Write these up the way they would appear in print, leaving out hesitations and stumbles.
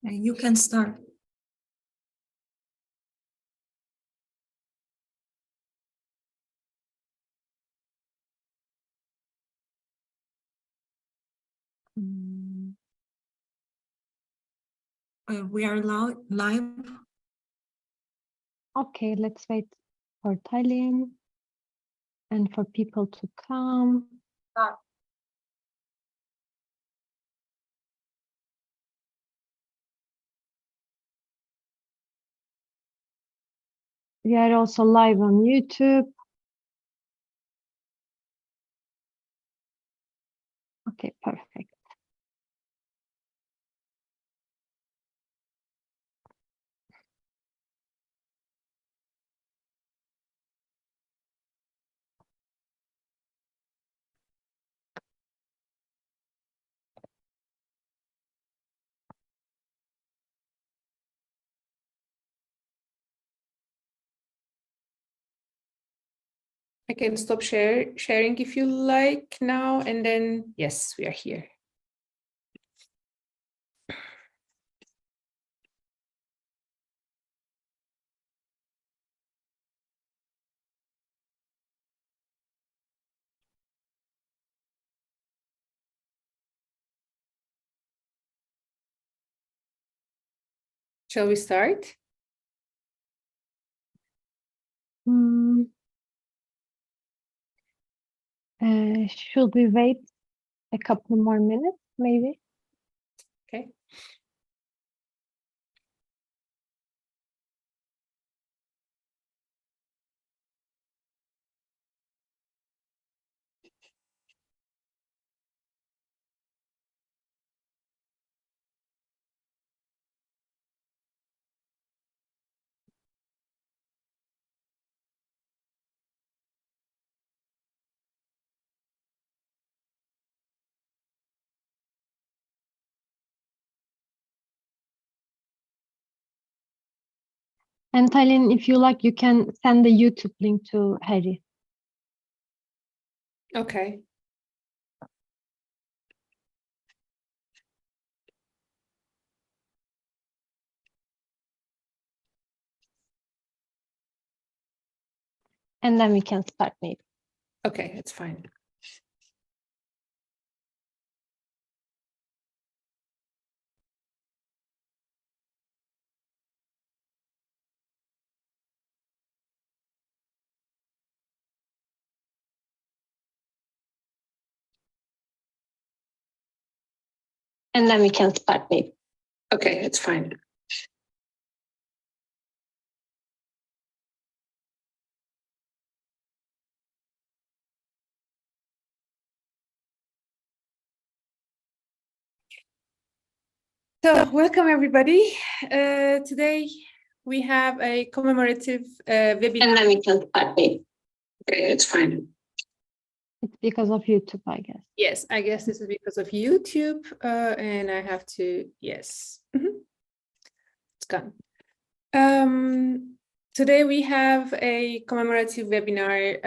You can start. We are live. Okay, let's wait for Tallinn and for people to come. We are also live on YouTube. Okay, perfect. I can stop sharing if you like now, and then, yes, we are here. Shall we start? Should we wait a couple more minutes, maybe? Okay. And Tallinn, if you like, you can send the YouTube link to Harry. Okay. And then we can start maybe. Okay, that's fine. And then we can start maybe. Okay, that's fine. So, welcome everybody. Today we have a commemorative webinar. And then we can start maybe. Okay, it's fine. It's because of YouTube, I guess. Yes, I guess this is because of YouTube, and I have to, yes. It's gone. Today we have a commemorative webinar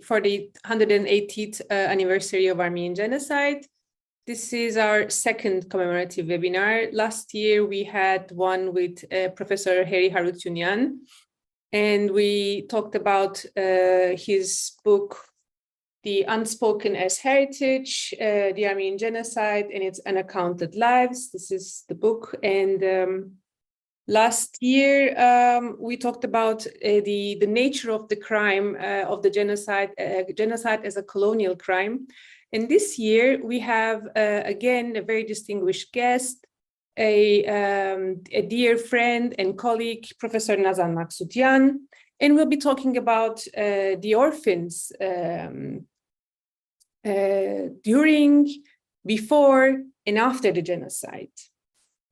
for the 180th anniversary of Armenian genocide. This is our second commemorative webinar. Last year we had one with Professor Harry Harutyunyan, and we talked about his book, The Unspoken as Heritage, the Armenian Genocide and its Unaccounted Lives. This is the book. And last year, we talked about the nature of the crime of the genocide as a colonial crime. And this year, we have, again, a very distinguished guest, a dear friend and colleague, Professor Nazan Maksudyan. And we'll be talking about the orphans during, before, and after the genocide.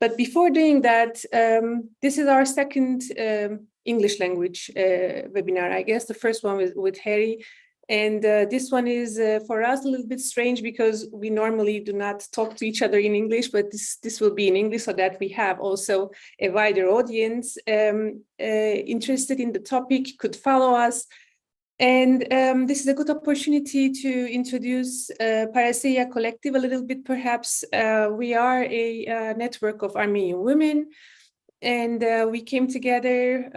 But before doing that, this is our second English language webinar, I guess. The first one was with Harry. And this one is for us a little bit strange because we normally do not talk to each other in English, but this will be in English so that we have also a wider audience interested in the topic could follow us. And this is a good opportunity to introduce Parrhesia Collective a little bit, perhaps. We are a network of Armenian women, and we came together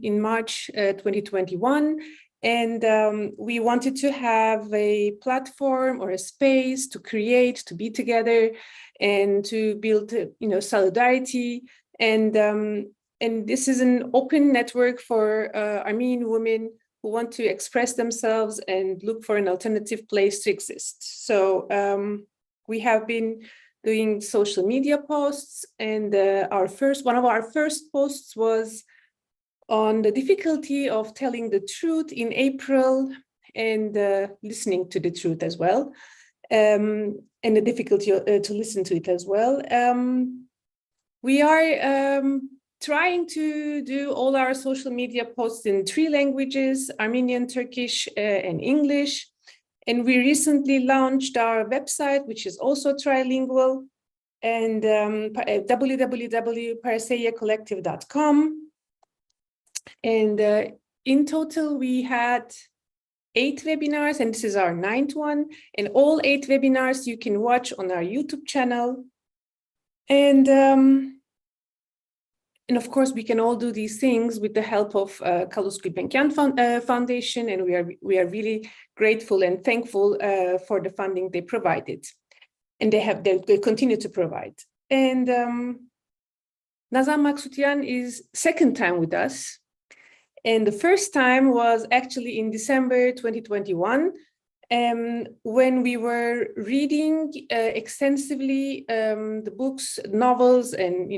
in March 2021, and we wanted to have a platform or a space to create, to be together, and to build, solidarity. And this is an open network for Armenian women who want to express themselves and look for an alternative place to exist. So we have been doing social media posts, and one of our first posts was on the difficulty of telling the truth in April and listening to the truth as well, and the difficulty to listen to it as well. We are trying to do all our social media posts in 3 languages, Armenian, Turkish, and English. And we recently launched our website, which is also trilingual, and www.parrhesiacollective.com. And in total, we had 8 webinars, and this is our 9th one. And all 8 webinars you can watch on our YouTube channel. And of course, we can all do these things with the help of Kalus Gulbenkian Foundation, and we are really grateful and thankful for the funding they provided, and they continue to provide. And Nazan Maksudyan is 2nd time with us, and the first time was actually in December 2021. When we were reading extensively the books, novels, and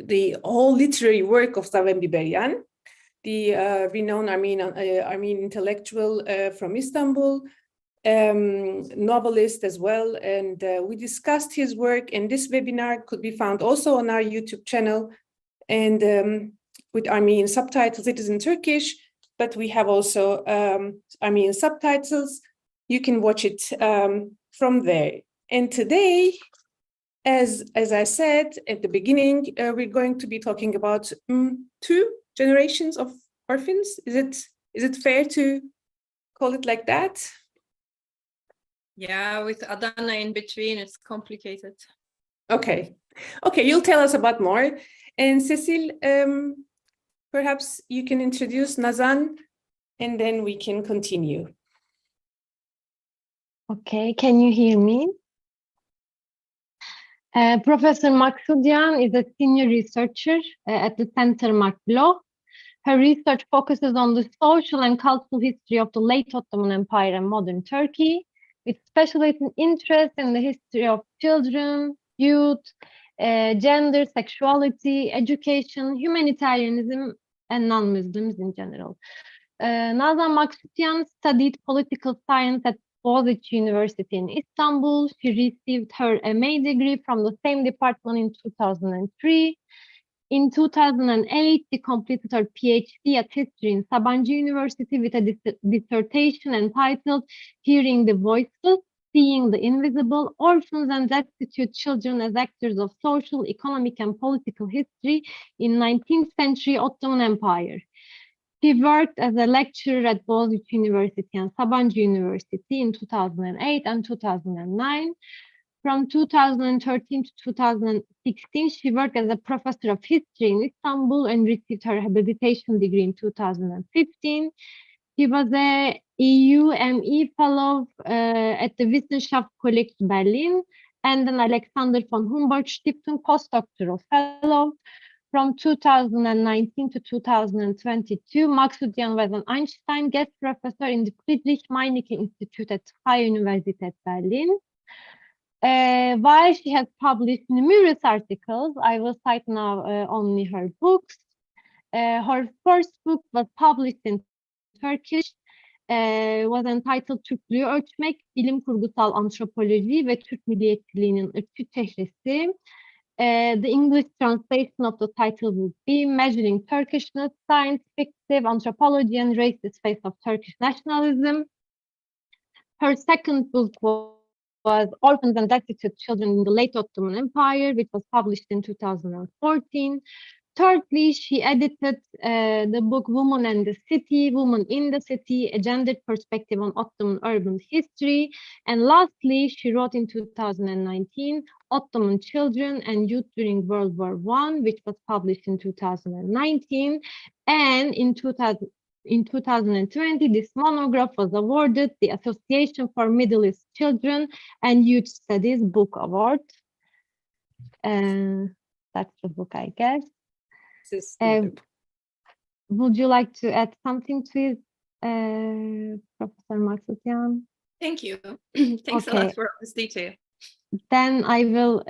the whole literary work of Saven Biberian, the renowned Armenian intellectual from Istanbul, novelist as well, and we discussed his work. And this webinar could be found also on our YouTube channel, and with Armenian subtitles. It is in Turkish, but we have also Armenian subtitles. You can watch it from there. And today, as I said at the beginning, we're going to be talking about 2 generations of orphans. Is it fair to call it like that? Yeah, with Adana in between, it's complicated. Okay, you'll tell us about more. And Cecile, perhaps you can introduce Nazan, and then we can continue. Okay, can you hear me? Professor Maksudyan is a senior researcher at the Centre Marc Bloch. Her research focuses on the social and cultural history of the late Ottoman Empire and modern Turkey, with special interest in the history of children, youth, gender, sexuality, education, humanitarianism, and non-Muslims in general. Nazan Maksudyan studied political science at Boğaziçi University in Istanbul. She received her MA degree from the same department in 2003. In 2008, she completed her PhD at History in Sabancı University with a dissertation entitled Hearing the Voiceless, Seeing the Invisible, Orphans and Destitute Children as Actors of Social, Economic, and Political History in 19th Century Ottoman Empire. She worked as a lecturer at Boğaziçi University and Sabancı University in 2008 and 2009. From 2013 to 2016, she worked as a professor of history in Istanbul and received her habilitation degree in 2015. She was a EU-ME fellow at the Wissenschaftskolleg Berlin and an Alexander von Humboldt Stiftung postdoctoral fellow. From 2019 to 2022, Maksudyan was an Einstein guest professor in the Friedrich-Meinecke Institute at Freie Universität Berlin. While she has published numerous articles, I will cite now only her books. Her first book was published in Turkish, was entitled Türklüğü Ölçmek, Bilim Kurgusal Antropoloji ve Türk Milliyetçiliğinin Irkçı Çehresi. The English translation of the title would be Measuring Turkishness, Science, Fictive, Anthropology, and Racist Face of Turkish Nationalism. Her second book was Orphans and Destitute Children in the Late Ottoman Empire, which was published in 2014. thirdly, she edited the book Woman and the City, Woman in the City, a gendered perspective on Ottoman urban history. And lastly, she wrote in 2019, Ottoman Children and Youth During World War I, which was published in 2019. And in 2020, this monograph was awarded the Association for Middle East Children and Youth Studies Book Award. That's the book, I guess. Would you like to add something to it, Professor Maksudyan? Thank you. Thanks a lot for all this detail. Then I will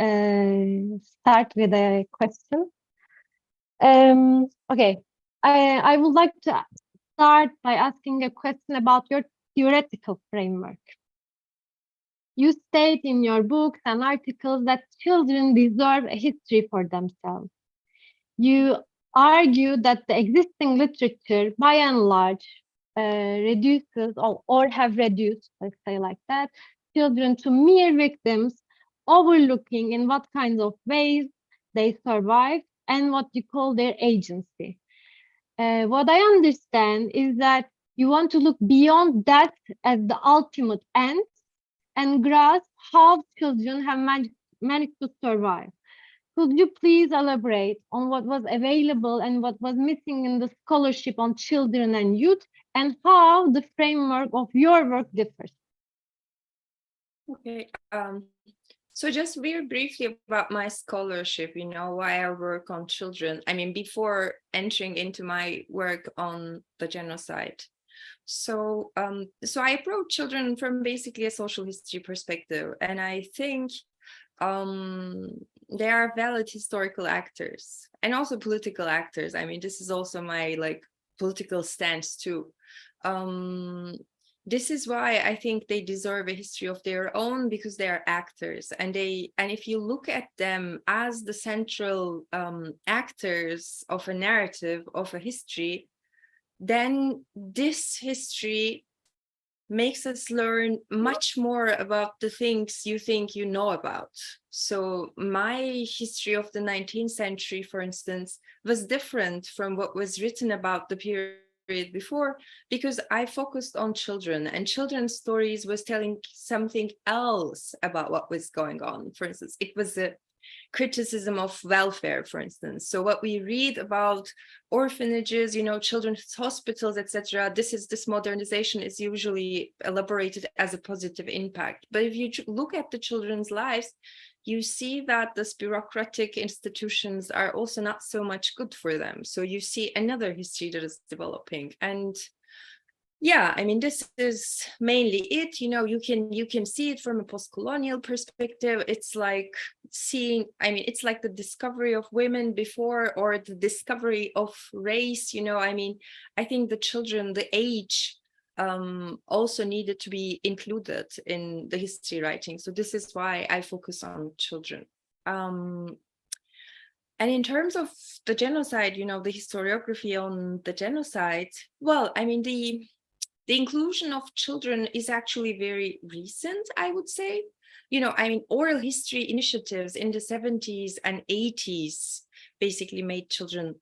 start with a question. Okay, I would like to start by asking a question about your theoretical framework. You state in your books and articles that children deserve a history for themselves. You argue that the existing literature, by and large, reduces or have reduced, let's say like that, children to mere victims, overlooking in what kinds of ways they survive and what you call their agency. What I understand is that you want to look beyond that as the ultimate end and grasp how children have managed to survive. Could you please elaborate on what was available and what was missing in the scholarship on children and youth, and how the framework of your work differs? Okay. So just very briefly about my scholarship, why I work on children. I mean, before entering into my work on the genocide. So I approach children from basically a social history perspective, and I think they are valid historical actors and also political actors. I mean, this is also my political stance too. This is why I think they deserve a history of their own, because they are actors, and if you look at them as the central actors of a narrative, of a history, then this history makes us learn much more about the things you think you know about. So my history of the 19th century, for instance, was different from what was written about the period before, because I focused on children, and children's stories was telling something else about what was going on. For instance, it was a criticism of welfare, for instance. So what we read about orphanages, children's hospitals, etc., this modernization is usually elaborated as a positive impact. But if you look at the children's lives, you see that these bureaucratic institutions are also not so much good for them. So you see another history that is developing. And yeah, I mean, this is mainly it. You can see it from a post-colonial perspective. It's like it's like the discovery of women before, or the discovery of race. I mean, I think the children, the age also needed to be included in the history writing. So this is why I focus on children. And in terms of the genocide, the historiography on the genocide, well, I mean, the inclusion of children is actually very recent, I would say. I mean, oral history initiatives in the 70s and 80s basically made children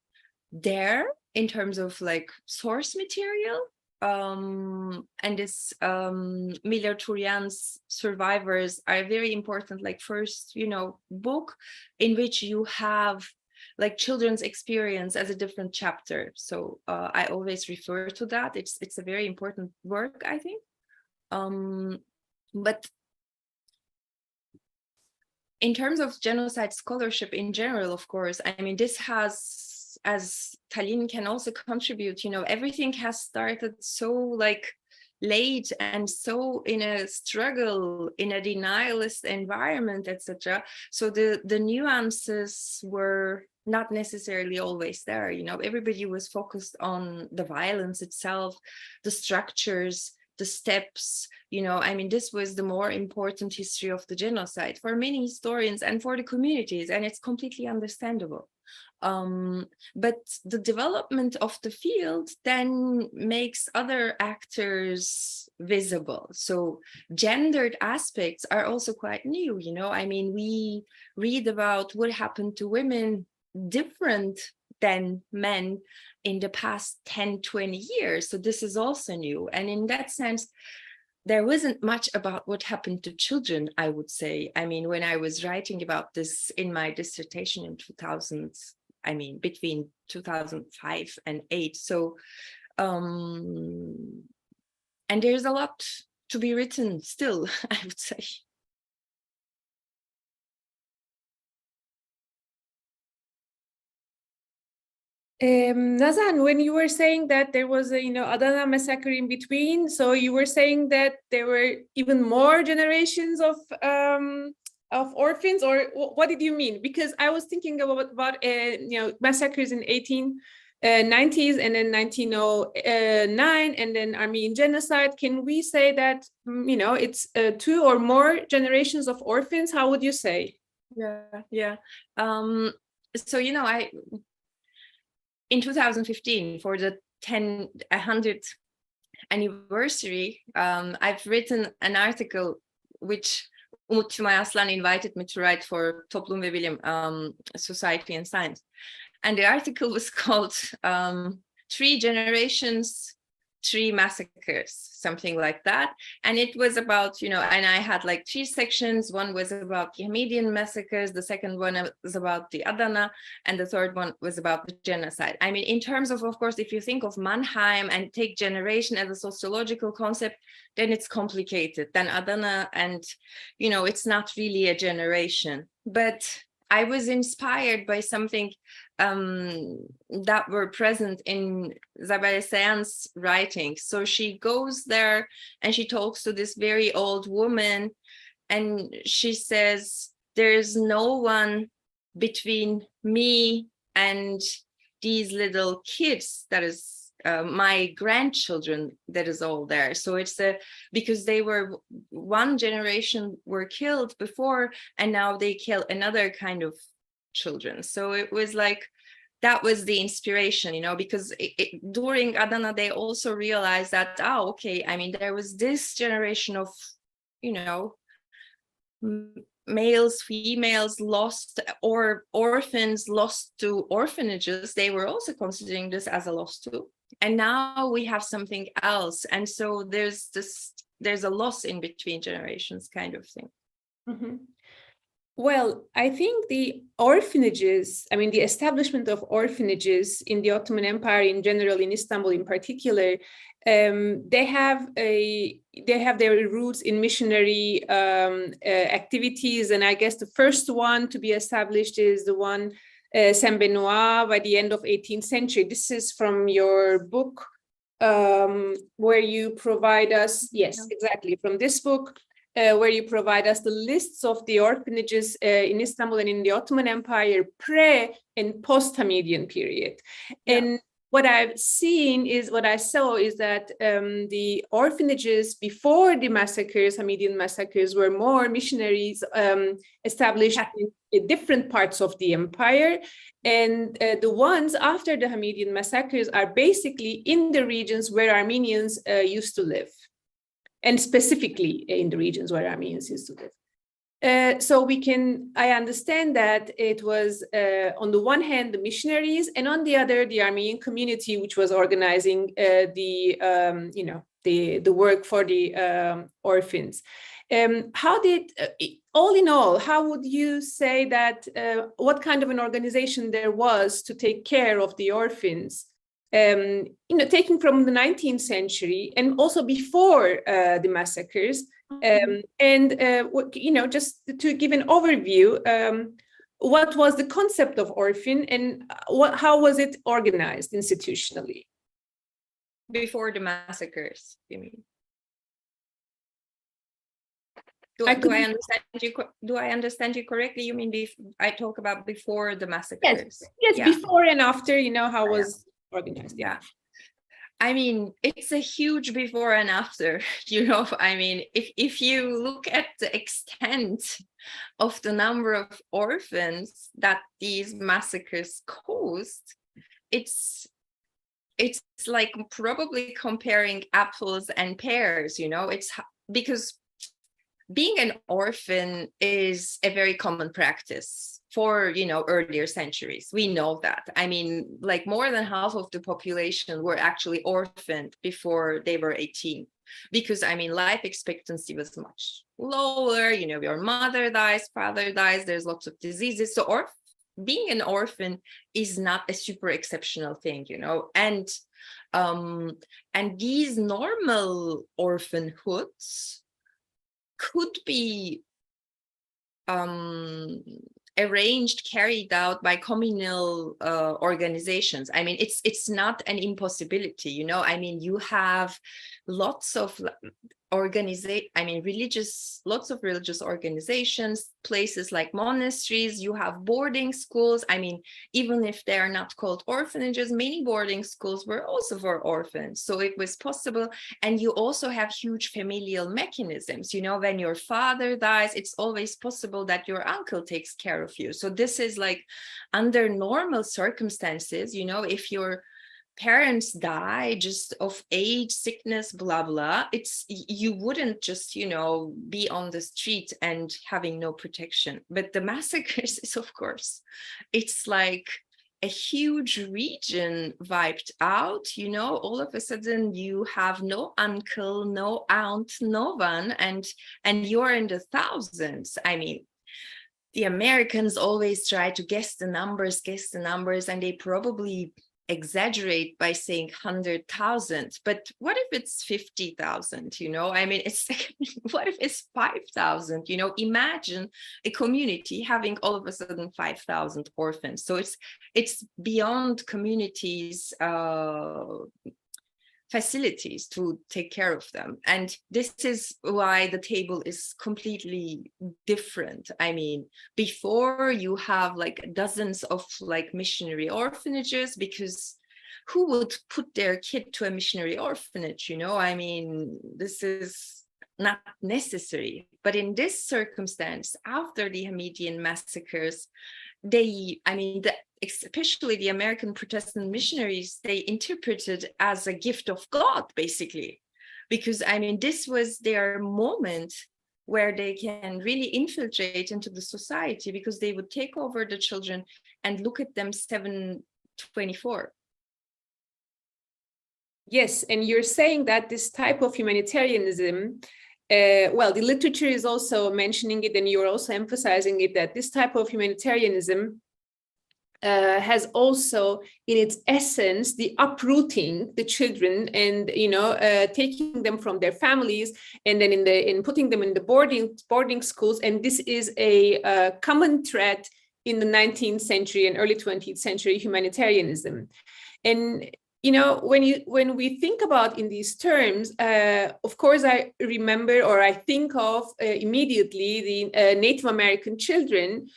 there in terms of source material. And this Miller Turian's Survivors are a very important first book in which you have children's experience as a different chapter. So I always refer to that. It's a very important work, I think. But in terms of genocide scholarship in general, of course, I mean, this has, as Tallinn can also contribute, everything has started so late and so in a struggle, in a denialist environment, etc. So the nuances were not necessarily always there. Everybody was focused on the violence itself, the structures, the steps. I mean, this was the more important history of the genocide for many historians and for the communities, and it's completely understandable. But the development of the field then makes other actors visible. So gendered aspects are also quite new. I mean, we read about what happened to women different than men in the past 10, 20 years. So this is also new. And in that sense, there wasn't much about what happened to children, I would say. I mean, when I was writing about this in my dissertation in 2000, I mean, between 2005 and 2008. So, and there's a lot to be written still, I would say. Nazan, when you were saying that there was a, Adana massacre in between, so you were saying that there were even more generations of orphans, or what did you mean? Because I was thinking about massacres in 1890s and then 1909 and then Armenian genocide. Can we say that it's 2 or more generations of orphans? How would you say? Yeah. So in 2015, for the 100th anniversary, I've written an article which Umut Aslan invited me to write for Toplum ve Bilim, Society and Science. And the article was called 3 Generations, 3 Massacres, something like that. And it was about, and I had like 3 sections. One was about the Hamidian massacres, the second one was about the Adana, and the third one was about the genocide. I mean, in terms of course, if you think of Mannheim and take generation as a sociological concept, then it's complicated. Then Adana, and, it's not really a generation. But I was inspired by something that were present in Zabel Sayan's writing. So she goes there and she talks to this very old woman, and she says, there's no one between me and these little kids, that is my grandchildren, that is all there. So it's because they were, one generation were killed before, and now they kill another kind of children. So it was like, that was the inspiration, because during Adana, they also realized that, okay, I mean, there was this generation of, males, females lost, or orphans lost to orphanages. They were also considering this as a loss too. And now we have something else. And so there's a loss in between generations kind of thing. Mm-hmm. Well, I think the orphanages, I mean, the establishment of orphanages in the Ottoman Empire in general, in Istanbul in particular, they have their roots in missionary activities. And I guess the first one to be established is the one Saint Benoit by the end of 18th century. This is from your book, where you provide us, yes, exactly, from this book, where you provide us the lists of the orphanages in Istanbul and in the Ottoman Empire pre and post-Hamidian period. Yeah. And what I saw is that the orphanages before the massacres, Hamidian massacres, were more missionaries established in different parts of the empire. And the ones after the Hamidian massacres are basically in the regions where Armenians used to live, and specifically in the regions where Armenians used to live. So I understand that it was on the one hand the missionaries, and on the other the Armenian community, which was organizing the work for the orphans. All in all, how would you say that what kind of an organization there was to take care of the orphans? Taking from the 19th century and also before the massacres. Just to give an overview, what was the concept of orphan, and how was it organized institutionally? Before the massacres, you mean? Do I understand you correctly? You mean I talk about before the massacres? Yes, yeah. Before and after, how was organized? Yeah. I mean, it's a huge before and after, I mean, if you look at the extent of the number of orphans that these massacres caused, it's like probably comparing apples and pears, it's because being an orphan is a very common practice for, you know, earlier centuries. We know that. I mean, like more than half of the population were actually orphaned before they were 18. Because I mean, life expectancy was much lower, you know, your mother dies, father dies, there's lots of diseases. So being an orphan is not a super exceptional thing, you know, and these normal orphanhoods could be arranged, carried out by communal organizations. I mean, it's not an impossibility, you know. I mean, you have lots of lots of religious organizations, places like monasteries, you have boarding schools. I mean, even if they are not called orphanages, many boarding schools were also for orphans. So it was possible. And you also have huge familial mechanisms. You know, when your father dies, it's always possible that your uncle takes care of you. So this is like under normal circumstances, you know, if your parents die just of age, sickness, blah, blah, you wouldn't just, you know, be on the street and having no protection. But the massacres is, of course, it's like a huge region wiped out, you know. All of a sudden you have no uncle, no aunt, no one, and you're in the thousands. I mean, the Americans always try to guess the numbers, and they probably exaggerate by saying 100,000, but what if it's 50,000? You know, I mean, it's what if it's 5,000? You know, imagine a community having all of a sudden 5,000 orphans. So it's beyond communities' facilities to take care of them. And this is why the table is completely different. I mean, before you have like dozens of like missionary orphanages, because who would put their kid to a missionary orphanage? You know, I mean, this is not necessary. But in this circumstance, after the Hamidian massacres, especially the American Protestant missionaries, they interpreted as a gift of God, basically, because I mean, this was their moment where they can really infiltrate into the society, because they would take over the children and look at them 7/24. Yes, and you're saying that this type of humanitarianism, well, the literature is also mentioning it, and you're also emphasizing it, that this type of humanitarianism has also in its essence the uprooting the children and, you know, taking them from their families and then in putting them in the boarding schools. And this is a common thread in the 19th century and early 20th century humanitarianism. And you know, when we think about in these terms, of course, I remember, or I think of immediately the Native American children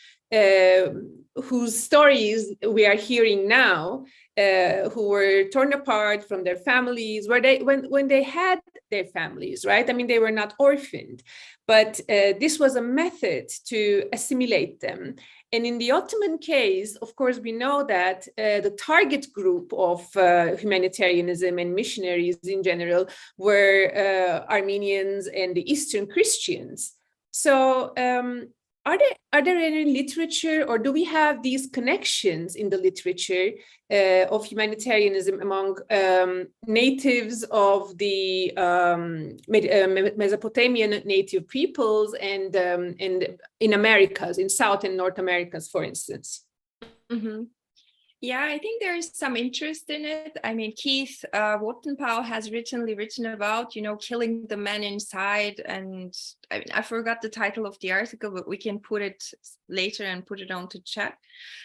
whose stories we are hearing now, who were torn apart from their families, when they had their families, right? I mean, they were not orphaned, but this was a method to assimilate them. And in the Ottoman case, of course, we know that the target group of humanitarianism and missionaries in general were Armenians and the Eastern Christians. So are there any literature, or do we have these connections in the literature of humanitarianism among natives of the Mesopotamian native peoples and in Americas, in South and North Americas, for instance? Mm-hmm. Yeah, I think there is some interest in it. I mean, Keith Wattenpau has written about, you know, killing the men inside. And I mean, I forgot the title of the article, but we can put it later and put it on to chat.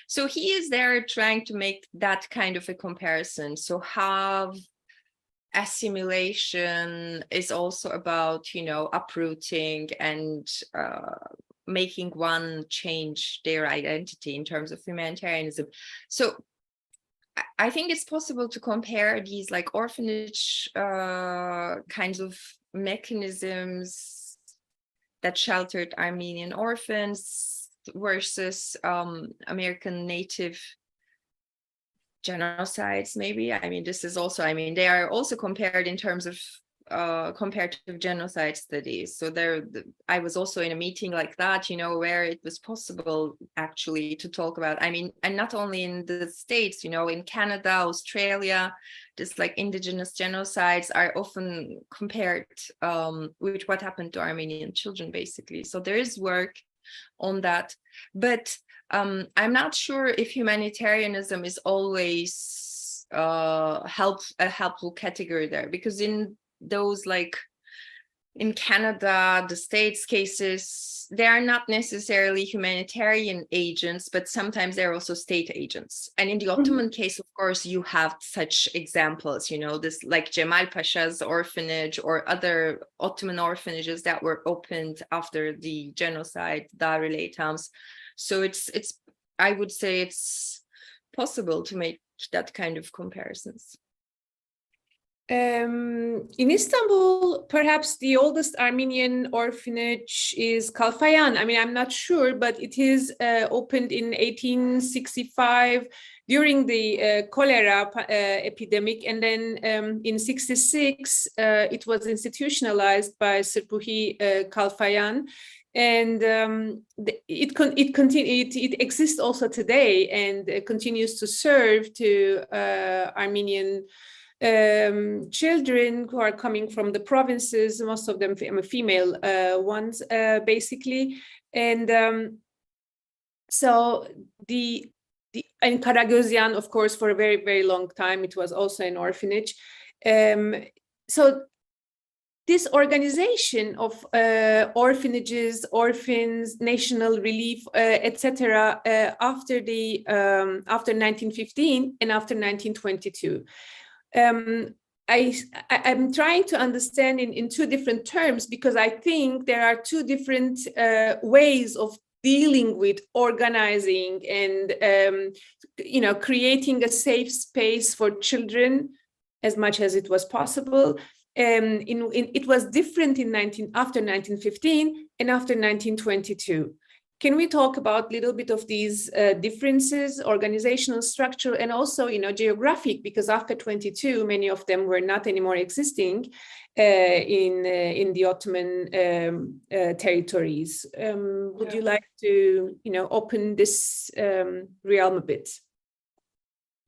So he is there trying to make that kind of a comparison. So how assimilation is also about, you know, uprooting and making one change their identity in terms of humanitarianism. So I think it's possible to compare these like orphanage kinds of mechanisms that sheltered Armenian orphans versus American native genocides, maybe. I mean, this is also, I mean, they are also compared in terms of comparative genocide studies. So I was also in a meeting like that, you know, where it was possible actually to talk about, I mean, and not only in the States, you know, in Canada, Australia, just like indigenous genocides are often compared with what happened to Armenian children, basically. So there is work on that, but I'm not sure if humanitarianism is always a helpful category there, because in those, like in Canada, the States cases, they are not necessarily humanitarian agents, but sometimes they're also state agents. And in the Ottoman case, of course, you have such examples, you know, this like Cemal Pasha's orphanage or other Ottoman orphanages that were opened after the genocide, Darül Eytams. So it's I would say it's possible to make that kind of comparisons. In Istanbul, perhaps the oldest Armenian orphanage is Kalfayan. I mean, I'm not sure, but it is opened in 1865 during the cholera epidemic. And then in 66, it was institutionalized by Sırpuhi Kalfayan. And it exists also today and continues to serve to Armenian children who are coming from the provinces, most of them female ones, basically. And so and Karagözyan, of course, for a very, very long time, it was also an orphanage. So this organization of orphanages, orphans, national relief, etc., after 1915 and after 1922. I'm trying to understand in two different terms, because I think there are two different ways of dealing with organizing and creating a safe space for children as much as it was possible. It was different after 1915 and after 1922. Can we talk about a little bit of these differences, organizational structure, and also, geographic, because after 22, many of them were not anymore existing in the Ottoman territories. Would you like to, open this realm a bit?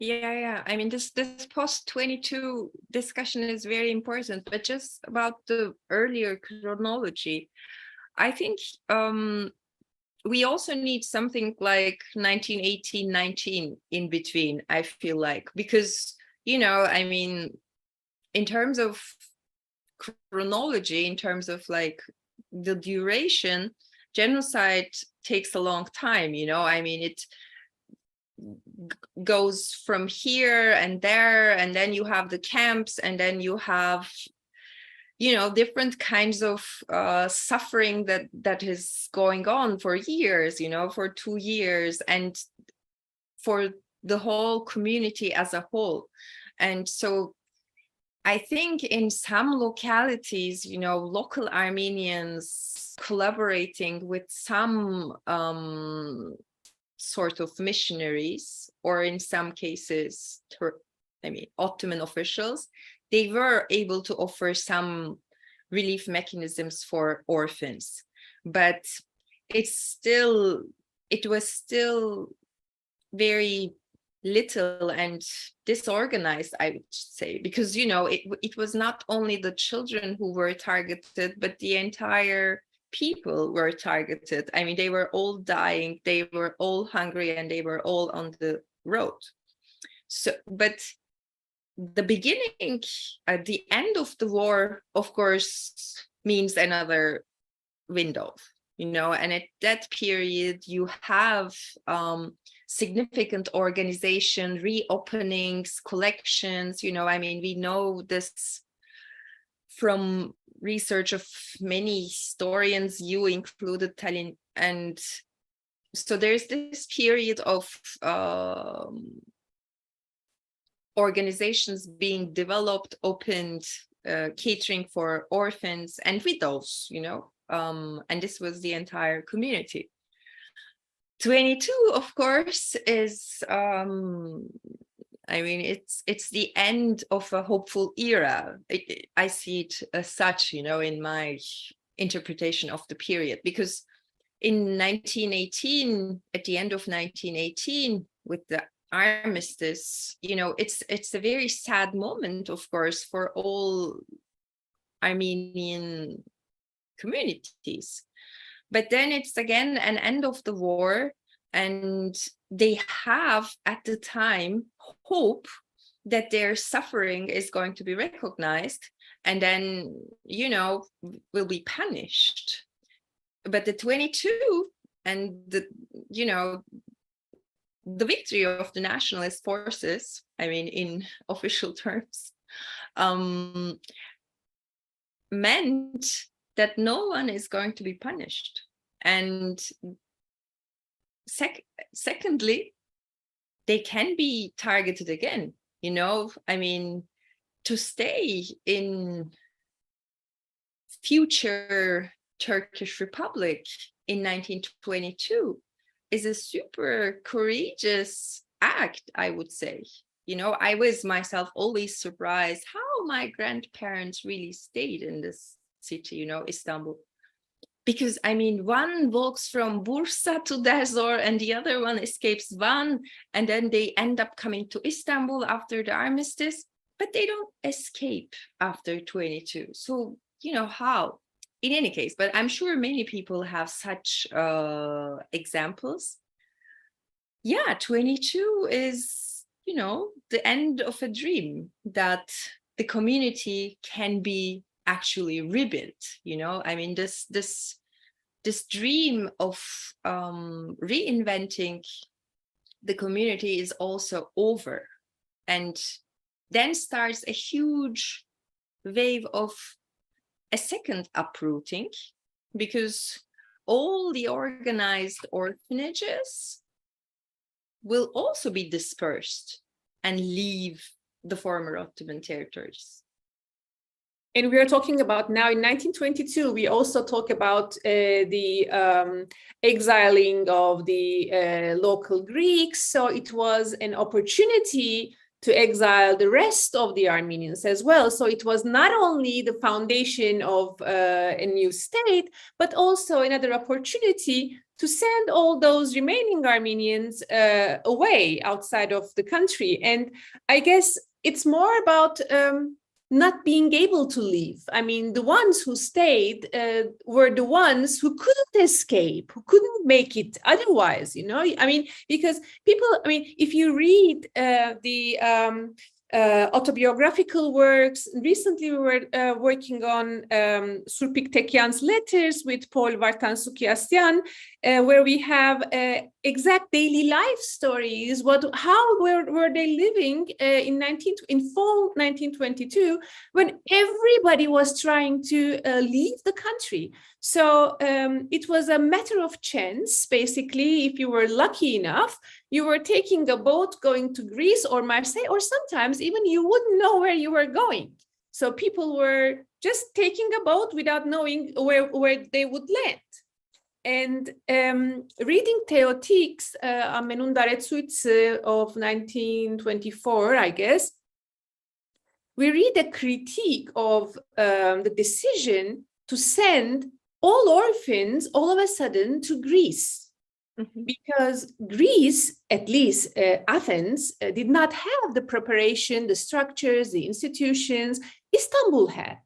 Yeah. I mean, this post-22 discussion is very important, but just about the earlier chronology, I think we also need something like 1918-19 in between, I feel like, because, I mean, in terms of chronology, in terms of like the duration, genocide takes a long time, I mean, it goes from here and there, and then you have the camps, and then you have different kinds of suffering that is going on for years, for 2 years, and for the whole community as a whole. And so I think in some localities, local Armenians collaborating with some sort of missionaries, or in some cases, Ottoman officials, they were able to offer some relief mechanisms for orphans, but it was still very little and disorganized, I would say, because, it was not only the children who were targeted, but the entire people were targeted. I mean, they were all dying, they were all hungry, and they were all on the road. So, but the beginning, at the end of the war, of course, means another window, and at that period you have significant organization, reopenings, collections, I mean, we know this from research of many historians, you included, Tallinn. And so there's this period of organizations being developed, opened, catering for orphans and widows, and this was the entire community. 22, of course, is I mean, it's the end of a hopeful era. I see it as such, you know, in my interpretation of the period, because in 1918, at the end of 1918, with the armistice, you know, it's a very sad moment, of course, for all Armenian communities. But then it's again an end of the war, and they have at the time hope that their suffering is going to be recognized and then, you know, will be punished. But the 22 and the, you know, the victory of the nationalist forces, I mean, in official terms, meant that no one is going to be punished. And secondly, they can be targeted again, you know, I mean, to stay in future Turkish Republic in 1922 is a super courageous act, I would say. You know, I was myself always surprised how my grandparents really stayed in this city, you know, Istanbul. Because, I mean, one walks from Bursa to Dezor and the other one escapes Van, and then they end up coming to Istanbul after the armistice, but they don't escape after 22. So, you know, how? In any case, but I'm sure many people have such examples. Yeah, 22 is, you know, the end of a dream that the community can be actually rebuilt, you know. I mean, this dream of reinventing the community is also over, and then starts a huge wave of a second uprooting, because all the organized orphanages will also be dispersed and leave the former Ottoman territories. And we are talking about now in 1922, we also talk about the exiling of the local Greeks. So it was an opportunity to exile the rest of the Armenians as well. So it was not only the foundation of a new state, but also another opportunity to send all those remaining Armenians away outside of the country. And I guess it's more about not being able to leave. I mean, the ones who stayed were the ones who couldn't escape, who couldn't make it otherwise, you know? I mean, because people, I mean, if you read the autobiographical works, recently we were working on Surpik Tekyan's letters with Paul Vartansukiasyan, where we have exact daily life stories. How were they living in fall 1922, when everybody was trying to leave the country? So it was a matter of chance, basically. If you were lucky enough, you were taking a boat going to Greece or Marseille, or sometimes even you wouldn't know where you were going. So people were just taking a boat without knowing where they would land. And reading Theotique's Amenundaretsuitse of 1924, I guess, we read a critique of the decision to send all orphans all of a sudden to Greece. Mm-hmm. Because Greece, at least Athens, did not have the preparation, the structures, the institutions Istanbul had.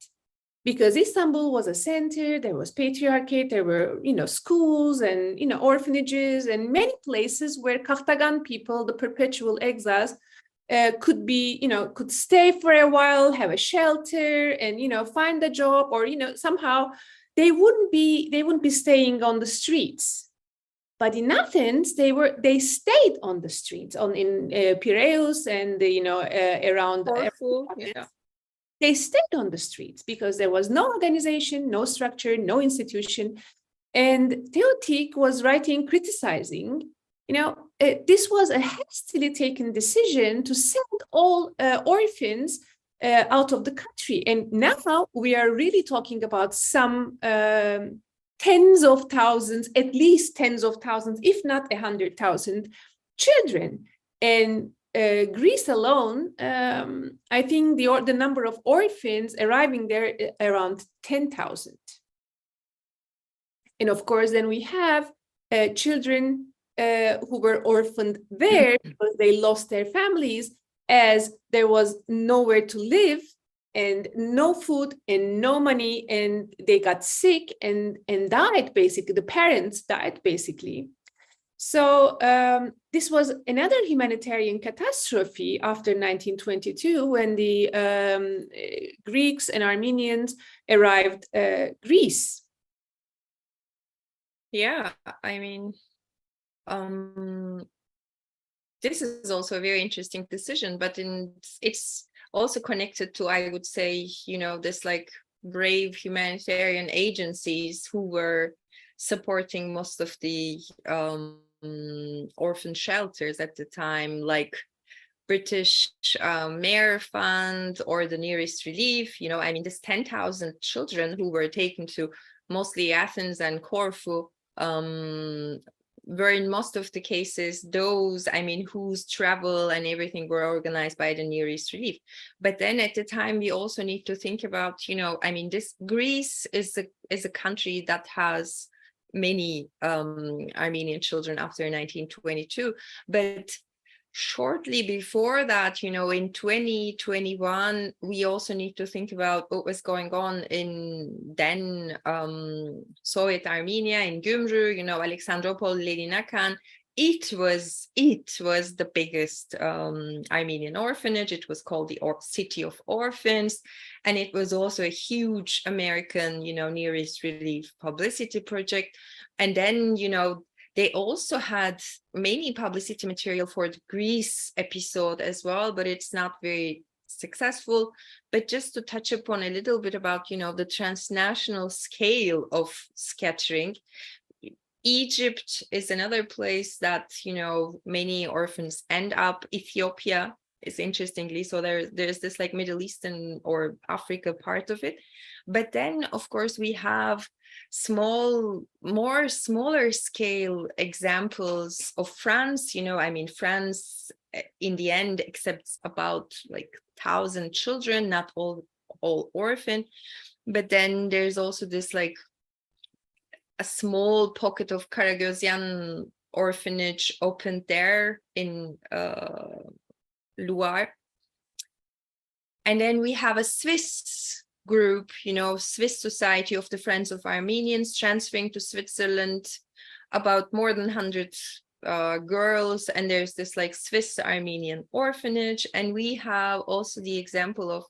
Because Istanbul was a center, there was patriarchate, there were, you know, schools and, you know, orphanages and many places where Kahtagan people, the perpetual exiles, could be, you know, could stay for a while, have a shelter, and, you know, find a job, or, you know, somehow they wouldn't be staying on the streets. But in Athens, they stayed on the streets, in Piraeus and around. Corfu, yeah. They stayed on the streets because there was no organization, no structure, no institution. And Theotique was writing, criticizing, this was a hastily taken decision to send all orphans out of the country. And now we are really talking about some tens of thousands, at least tens of thousands, if not 100,000 children. And Greece alone, I think the number of orphans arriving there around 10,000. And of course, then we have children who were orphaned there because they lost their families, as there was nowhere to live and no food and no money, and they got sick and died, basically. The parents died, basically. So this was another humanitarian catastrophe after 1922, when the Greeks and Armenians arrived Greece. Yeah, I mean, this is also a very interesting decision, but it's also connected to, I would say, this like brave humanitarian agencies who were supporting most of the orphan shelters at the time, like British Mayor Fund or the Nearest Relief. I mean, this 10,000 children who were taken to mostly Athens and Corfu were in most of the cases those, whose travel and everything were organized by the Nearest Relief. But then at the time, we also need to think about, this Greece is a country that has many Armenian children after 1922, but shortly before that, in 2021, we also need to think about what was going on in then Soviet Armenia, in Gyumru, Alexandropol, Leninakan. It was the biggest Armenian orphanage. It was called the City of Orphans. And it was also a huge American, Nearest Relief publicity project. And then, they also had many publicity material for the Greece episode as well, but it's not very successful. But just to touch upon a little bit about, the transnational scale of scattering, Egypt is another place that, many orphans end up. Ethiopia is interestingly, so there's this like Middle Eastern or Africa part of it. But then, of course, we have smaller scale examples of France. France in the end accepts about like 1,000 children, not all orphan. But then there's also this like a small pocket of Karagözyan orphanage opened there in Loire. And then we have a Swiss group, Swiss Society of the Friends of Armenians, transferring to Switzerland about more than 100 girls. And there's this like Swiss Armenian orphanage. And we have also the example of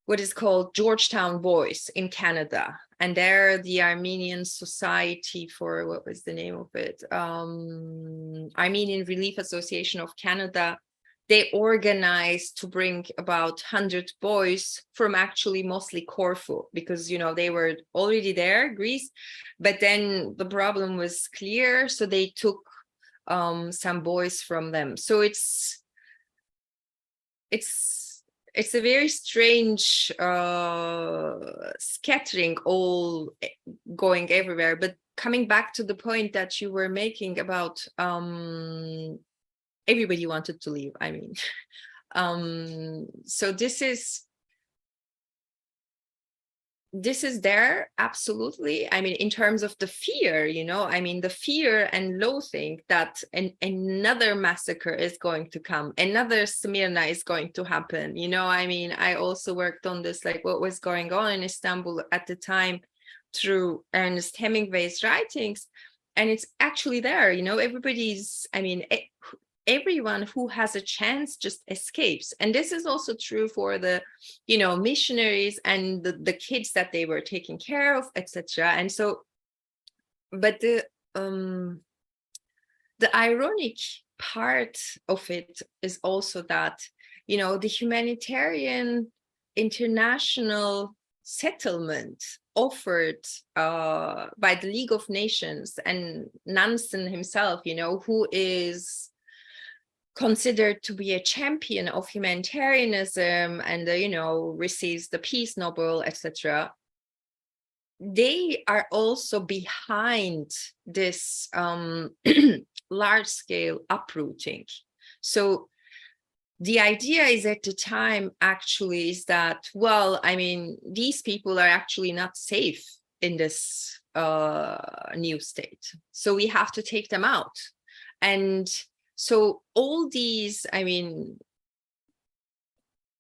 what is called Georgetown Boys in Canada. And there the Armenian Society for, what was the name of it? Armenian Relief Association of Canada. They organized to bring about 100 boys from actually mostly Corfu, because, they were already there, Greece, but then the problem was clear. So they took some boys from them. So it's a very strange scattering, all going everywhere. But coming back to the point that you were making about everybody wanted to leave. So this is there, absolutely. In terms of the fear, the fear and loathing that another massacre is going to come, another Smyrna is going to happen. I also worked on this, like what was going on in Istanbul at the time through Ernest Hemingway's writings. And it's actually there, everyone who has a chance just escapes. And this is also true for the, missionaries and the kids that they were taking care of, etc. And so, but the ironic part of it is also that, the humanitarian international settlement offered by the League of Nations and Nansen himself, who is considered to be a champion of humanitarianism and receives the Peace Nobel, etc. They are also behind this large-scale uprooting. So the idea is at the time actually is that, well, I mean, these people are actually not safe in this new state. So we have to take them out. And so all these, I mean,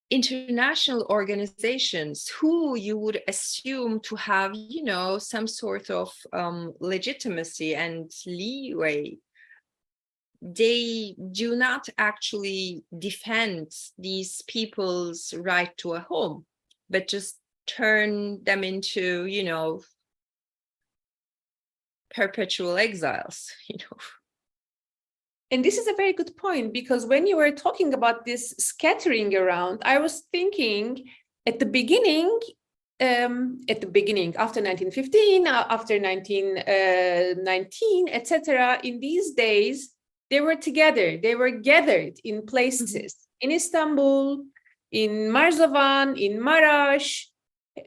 international organizations who you would assume to have, you know, some sort of legitimacy and leeway, they do not actually defend these people's right to a home, but just turn them into, you know, perpetual exiles, you know. And this is a very good point, because when you were talking about this scattering around, I was thinking at the beginning, after 1915, after 1919, etc., in these days, they were together, they were gathered in places, in Istanbul, in Marzavan, in Marash.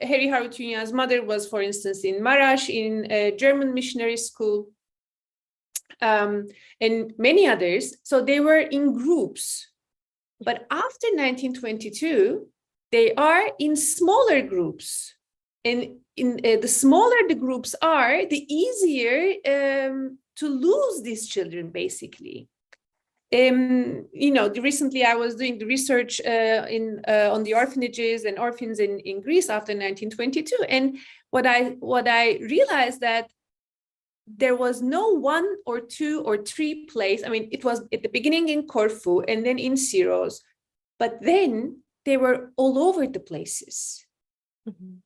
Harry Harutyunyan's mother was, for instance, in Marash, in a German missionary school. And many others. So they were in groups. But after 1922, they are in smaller groups. And the smaller the groups are, the easier to lose these children, basically. You know, recently I was doing the research on the orphanages and orphans in Greece after 1922. And what I realized that there was no one or two or three place. I mean, it was at the beginning in Corfu and then in Syros, but then they were all over the places.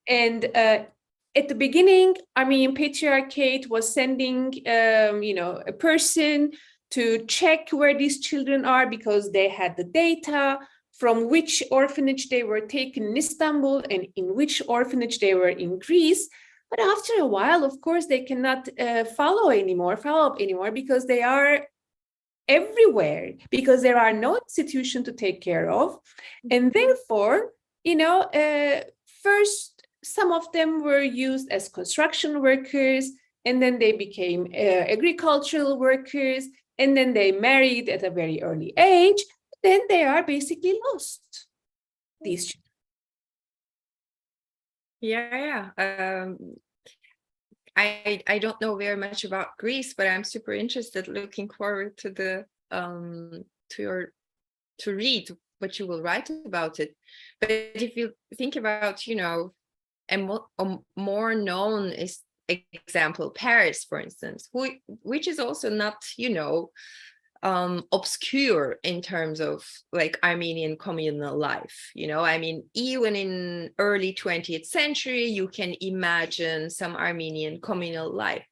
And at the beginning, Armenian Patriarchate was sending, you know, a person to check where these children are, because they had the data from which orphanage they were taken in Istanbul and in which orphanage they were in Greece. But after a while, of course, they cannot follow up anymore, because they are everywhere, because there are no institution to take care of. And therefore, you know, first, some of them were used as construction workers, and then they became agricultural workers, and then they married at a very early age. Then they are basically lost, these children. Yeah. I don't know very much about Greece, but I'm super interested, looking forward to the to read what you will write about it. But if you think about, you know, a more known example, Paris, for instance, which is also not, you know, obscure in terms of like Armenian communal life. You know, I mean, even in early 20th century, you can imagine some Armenian communal life.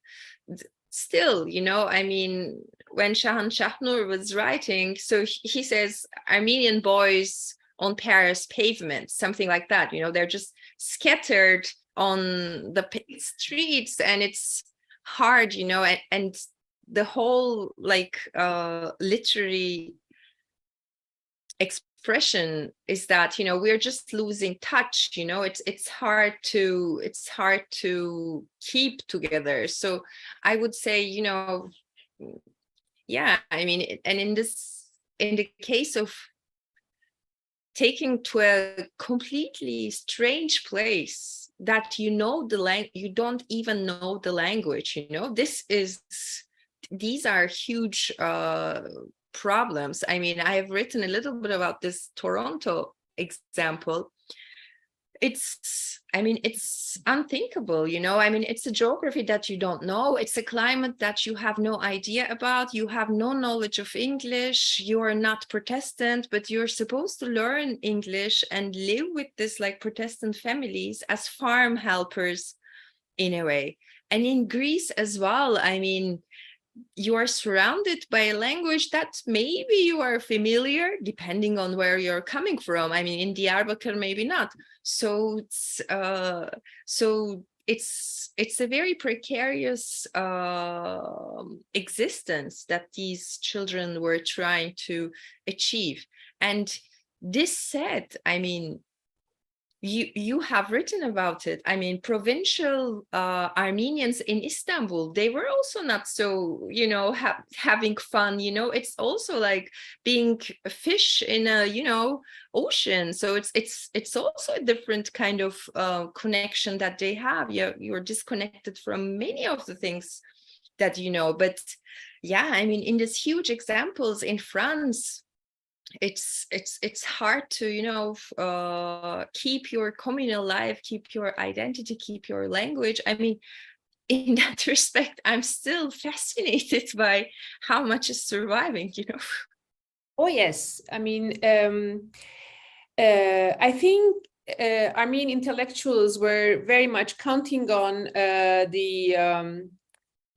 Still, you know, I mean, when Shahan Shahnur was writing, so he says Armenian boys on Paris pavements, something like that. You know, they're just scattered on the streets, and it's hard, you know, and the whole like literary expression is that, you know, we're just losing touch, you know, it's hard to keep together. So I would say, you know, yeah, I mean, and in the case of taking to a completely strange place that, you know, you don't even know the language, you know, these are huge problems. I mean, I have written a little bit about this Toronto example. It's unthinkable, you know. I mean, it's a geography that you don't know. It's a climate that you have no idea about. You have no knowledge of English. You are not Protestant, but you're supposed to learn English and live with this like Protestant families as farm helpers in a way. And in Greece as well, I mean, you are surrounded by a language that maybe you are familiar, depending on where you're coming from. I mean, in Diyarbakir, maybe not. So it's a very precarious existence that these children were trying to achieve. And this said, I mean, you have written about it. I mean, provincial Armenians in Istanbul, they were also not so, you know, having fun, you know. It's also like being a fish in a, you know, ocean. So it's also a different kind of connection that they have. You're disconnected from many of the things that you know. But yeah, I mean, in these huge examples in France, it's hard to, you know, keep your communal life, keep your identity, keep your language. I mean, in that respect, I'm still fascinated by how much is surviving, you know. Oh yes, I mean, I think Armenian intellectuals were very much counting on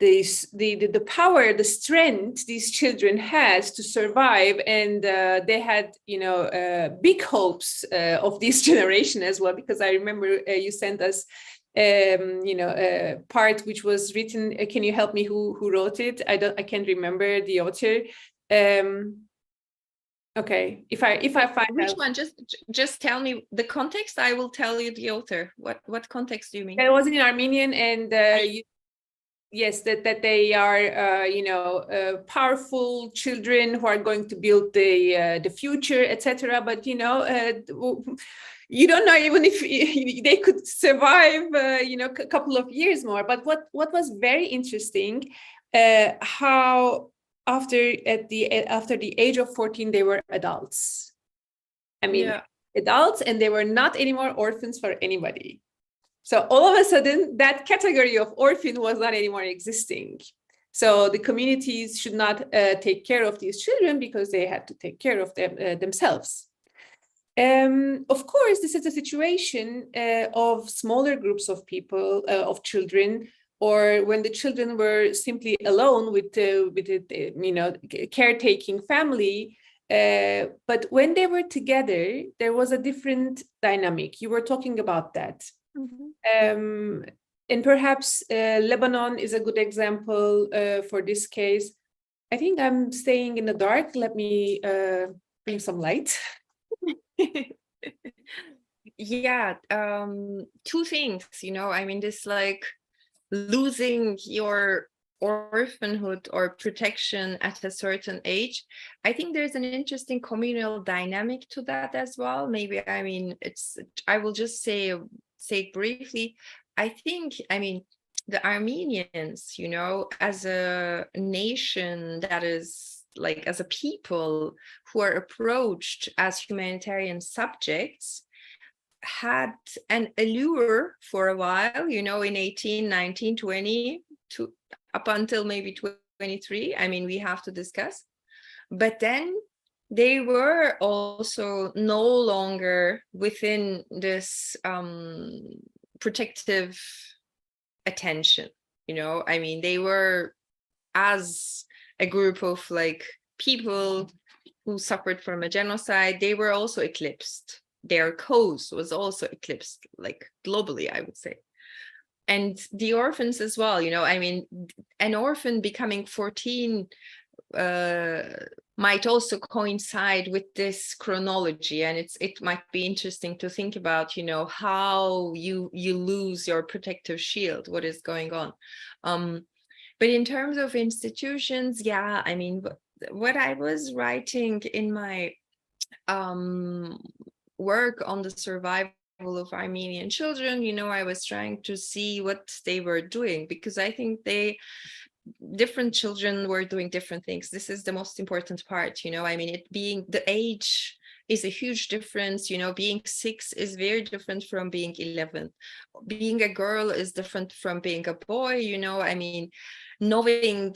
the power, the strength these children had to survive, and they had, you know, big hopes of this generation as well. Because I remember you sent us, you know, a part which was written. Can you help me? Who wrote it? I can't remember the author. Okay, if I find Which out. one? Just tell me the context. I will tell you the author. What context do you mean? It was in Armenian, and yes, that they are, you know, powerful children who are going to build the future, etc. But you know, you don't know even if they could survive, you know, a couple of years more. But what was very interesting, how after the age of 14 they were adults. I mean, Yeah. adults, and they were not anymore orphans for anybody. So all of a sudden, that category of orphan was not anymore existing. So the communities should not take care of these children because they had to take care of them themselves. Of course, this is a situation of smaller groups of people, of children, or when the children were simply alone with you know, caretaking family. But when they were together, there was a different dynamic. You were talking about that. Mm-hmm. And perhaps Lebanon is a good example for this case. I think I'm staying in the dark. Let me bring some light. Yeah, two things, you know, I mean, this like losing your orphanhood or protection at a certain age. I think there's an interesting communal dynamic to that as well. Maybe, I mean, I will just say it briefly. I think, I mean, the Armenians, you know, as a nation that is like, as a people who are approached as humanitarian subjects, had an allure for a while, you know, in 18, 19, 20, to up until maybe 23. I mean, we have to discuss. But then they were also no longer within this protective attention, you know. I mean, they were, as a group of like people who suffered from a genocide, they were also eclipsed. Their cause was also eclipsed, like globally, I would say. And the orphans as well, you know, I mean, an orphan becoming 14 might also coincide with this chronology, and it might be interesting to think about, you know, how you lose your protective shield, what is going on. But in terms of institutions, yeah, I mean, what I was writing in my work on the survival of Armenian children, you know, I was trying to see what they were doing, because I think different children were doing different things. This is the most important part, you know. I mean, it being the age is a huge difference, you know. Being 6 is very different from being 11. Being a girl is different from being a boy, you know. I mean, knowing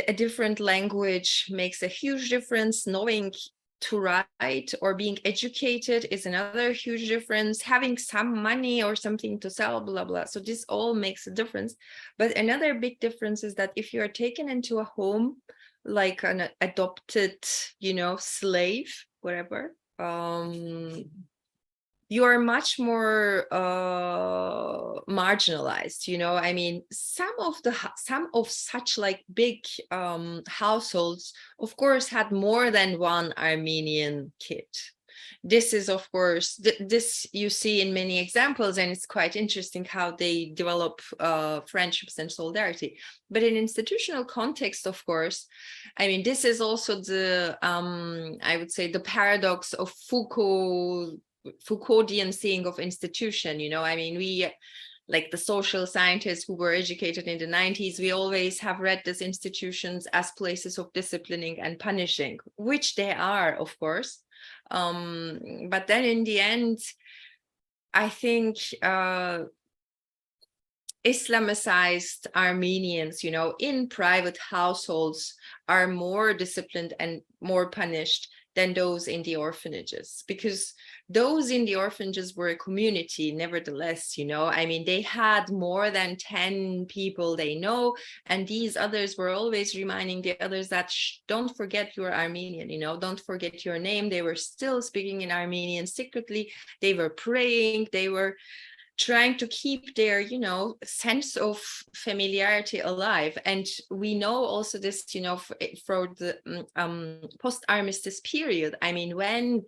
a different language makes a huge difference. Knowing to write or being educated is another huge difference. Having some money or something to sell, blah, blah. So this all makes a difference. But another big difference is that if you are taken into a home, like an adopted, you know, slave, whatever, you are much more marginalized, you know. I mean, some of such like big households, of course, had more than one Armenian kid. this is, of course, this you see in many examples, and it's quite interesting how they develop friendships and solidarity. But in institutional context, of course, I mean, this is also the, I would say, the paradox of Foucauldian seeing of institution, you know. I mean, we, like the social scientists who were educated in the 90s, we always have read these institutions as places of disciplining and punishing, which they are, of course. But then in the end, I think Islamicized Armenians, you know, in private households are more disciplined and more punished than those in the orphanages, because those in the orphanages were a community nevertheless, you know. I mean, they had more than 10 people they know, and these others were always reminding the others that don't forget you're Armenian, you know, don't forget your name. They were still speaking in Armenian secretly, they were praying, they were trying to keep their, you know, sense of familiarity alive. And we know also this, you know, for the post-armistice period. I mean, when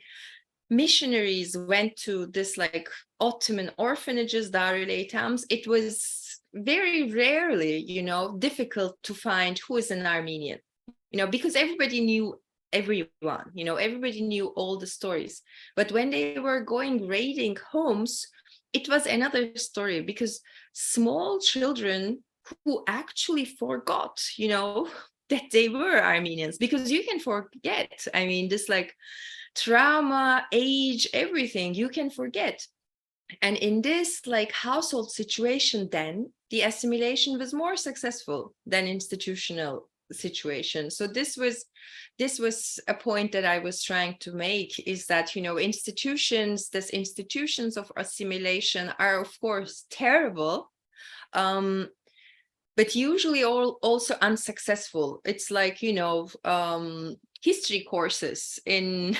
missionaries went to this like Ottoman orphanages, Darul Eytams, it was very rarely, you know, difficult to find who is an Armenian, you know, because everybody knew everyone, you know, everybody knew all the stories. But when they were going raiding homes, it was another story, because small children who actually forgot, you know, that they were Armenians, because you can forget. I mean, this like trauma, age, everything you can forget. And in this like household situation, then the assimilation was more successful than institutional situation. So this was a point that I was trying to make, is that, you know, institutions of assimilation are of course terrible, but usually also unsuccessful. It's like, you know, history courses in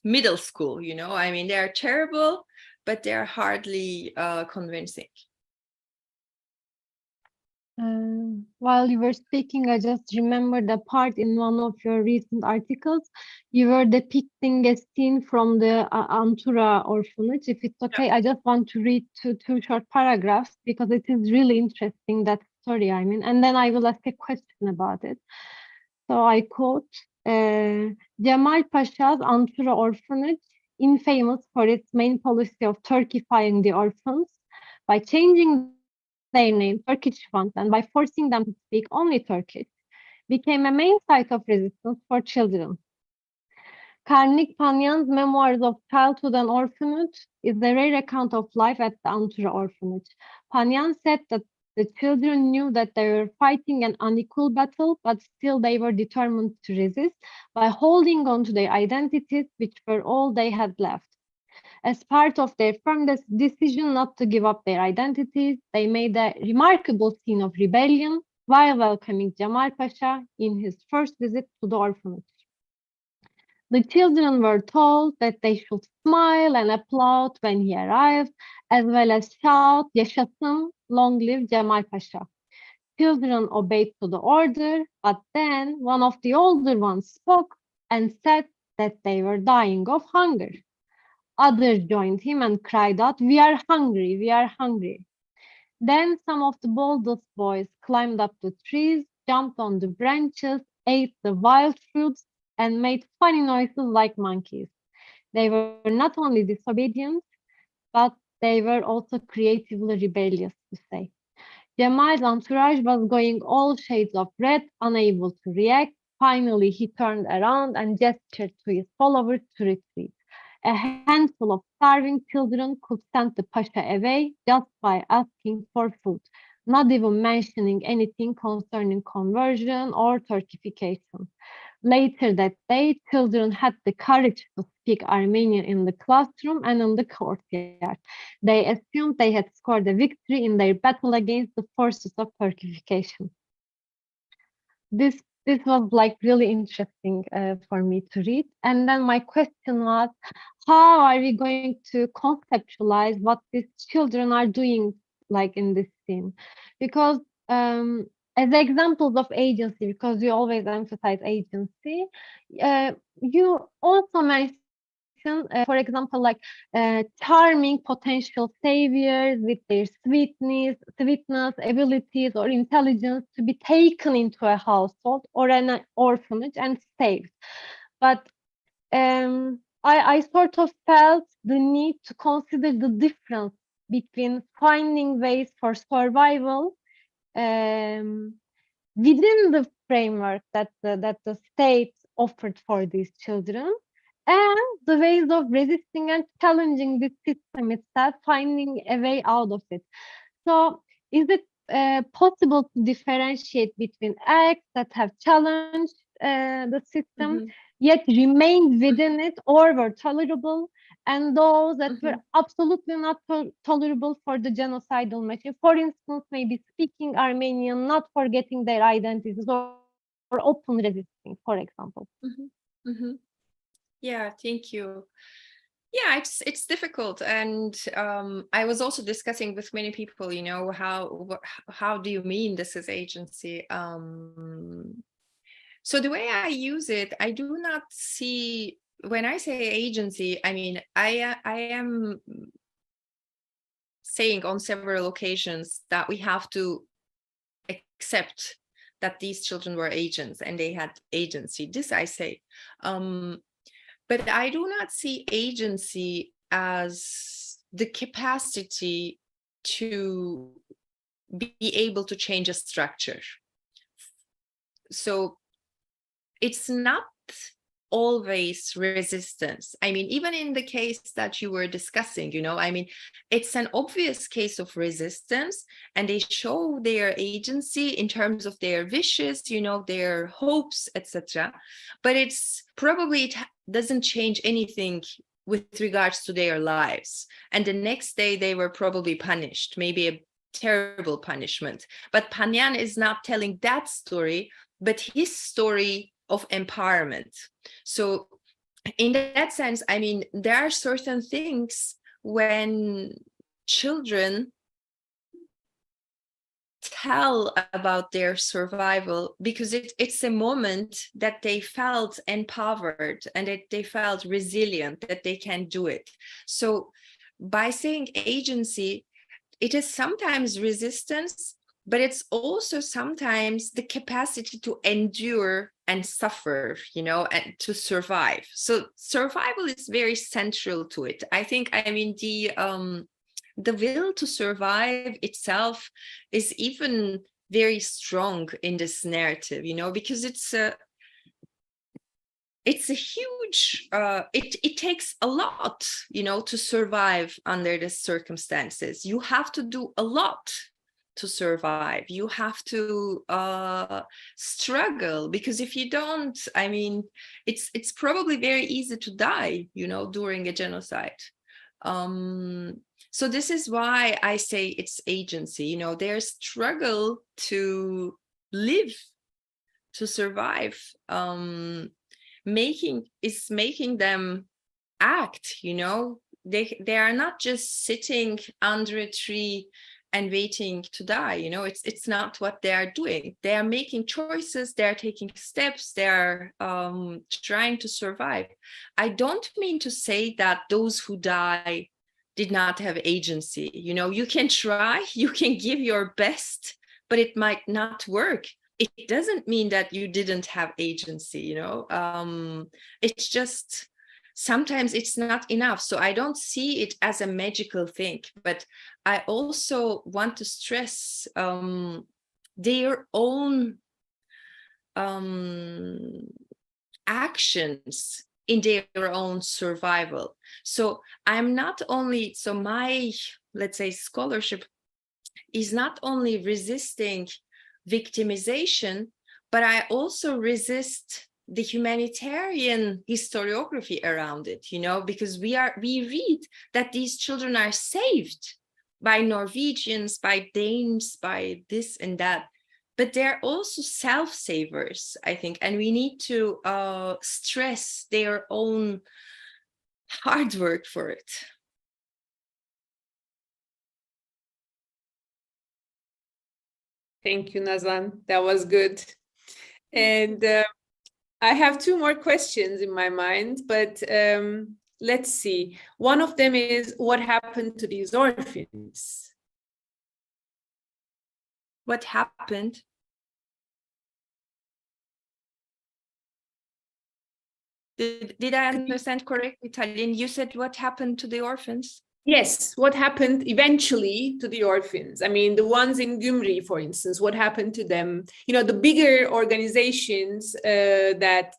middle school, you know. I mean, they're terrible, but they're hardly convincing. While you were speaking, I just remembered a part in one of your recent articles. You were depicting a scene from the Antura orphanage. If it's okay, I just want to read two short paragraphs because it is really interesting, that story, I mean, and then I will ask a question about it. So I quote, Cemal Pasha's Antura orphanage, infamous for its main policy of Turkifying the orphans by changing their name Turkish fonts and by forcing them to speak only Turkish, became a main site of resistance for children. Karnik Panyan's Memoirs of Childhood and Orphanage is a rare account of life at the Antura orphanage. Panyan said that the children knew that they were fighting an unequal battle, but still they were determined to resist by holding on to their identities, which were all they had left. As part of their firm decision not to give up their identities, they made a remarkable scene of rebellion while welcoming Cemal Pasha in his first visit to the orphanage. The children were told that they should smile and applaud when he arrived, as well as shout, "Yaşasın, long live Cemal Pasha." Children obeyed to the order, but then one of the older ones spoke and said that they were dying of hunger. Others joined him and cried out, "We are hungry, we are hungry." Then some of the boldest boys climbed up the trees, jumped on the branches, ate the wild fruits, and made funny noises like monkeys. They were not only disobedient, but they were also creatively rebellious, to say. Cemal's entourage was going all shades of red, unable to react. Finally, he turned around and gestured to his followers to retreat. A handful of starving children could send the Pasha away just by asking for food, not even mentioning anything concerning conversion or Turkification. Later that day, children had the courage to speak Armenian in the classroom and in the courtyard. They assumed they had scored a victory in their battle against the forces of Turkification. This was like really interesting for me to read. And then my question was, how are we going to conceptualize what these children are doing like in this scene? Because as examples of agency, because you always emphasize agency, you also mentioned taken, for example, like charming potential saviors with their sweetness, abilities, or intelligence to be taken into a household or an orphanage and saved. But I sort of felt the need to consider the difference between finding ways for survival within the framework that the state offered for these children, and the ways of resisting and challenging the system itself, finding a way out of it. So is it possible to differentiate between acts that have challenged the system, yet remained within it or were tolerable, and those that were absolutely not tolerable for the genocidal machine? For instance, maybe speaking Armenian, not forgetting their identities, or open resisting, for example. Yeah, thank you. Yeah, it's difficult, and I was also discussing with many people, you know, how do you mean this is agency? So the way I use it, I do not see, when I say agency, I mean, I am saying on several occasions that we have to accept that these children were agents and they had agency. This I say. But I do not see agency as the capacity to be able to change a structure. So it's not always resistance. I mean, even in the case that you were discussing, you know, I mean, it's an obvious case of resistance, and they show their agency in terms of their wishes, you know, their hopes, etc. But it's probably, it doesn't change anything with regards to their lives. And the next day they were probably punished, maybe a terrible punishment. But Panyan is not telling that story, but his story of empowerment. So in that sense, I mean, there are certain things when children tell about their survival, because it's a moment that they felt empowered and that they felt resilient, that they can do it. So by saying agency, it is sometimes resistance, but it's also sometimes the capacity to endure and suffer, you know, and to survive. So survival is very central to it. I think, I mean, the will to survive itself is even very strong in this narrative, you know, because it's a huge, it takes a lot, you know, to survive under the circumstances. You have to do a lot to survive. You have to struggle, because if you don't, I mean, it's probably very easy to die, you know, during a genocide. So this is why I say it's agency, you know, their struggle to live, to survive, making them act, you know. They are not just sitting under a tree and waiting to die, you know. It's not what they are doing. They are making choices, they are taking steps, they are trying to survive. I don't mean to say that those who die did not have agency. You know, you can try, you can give your best, but it might not work. It doesn't mean that you didn't have agency, you know. It's just sometimes it's not enough. So I don't see it as a magical thing, but I also want to stress their own actions in their own survival. So I'm not only, so my, let's say, scholarship is not only resisting victimization, but I also resist the humanitarian historiography around it, you know, because we read that these children are saved by Norwegians, by Danes, by this and that, but they're also self-savers, I think, and we need to stress their own hard work for it. Thank you, Nazan. That was good. And I have two more questions in my mind, but let's see. One of them is what happened to these orphans? What happened? Did I understand correctly, Tallinn? You said what happened to the orphans? Yes, what happened eventually to the orphans? I mean, the ones in Gümri, for instance, what happened to them? You know, the bigger organizations that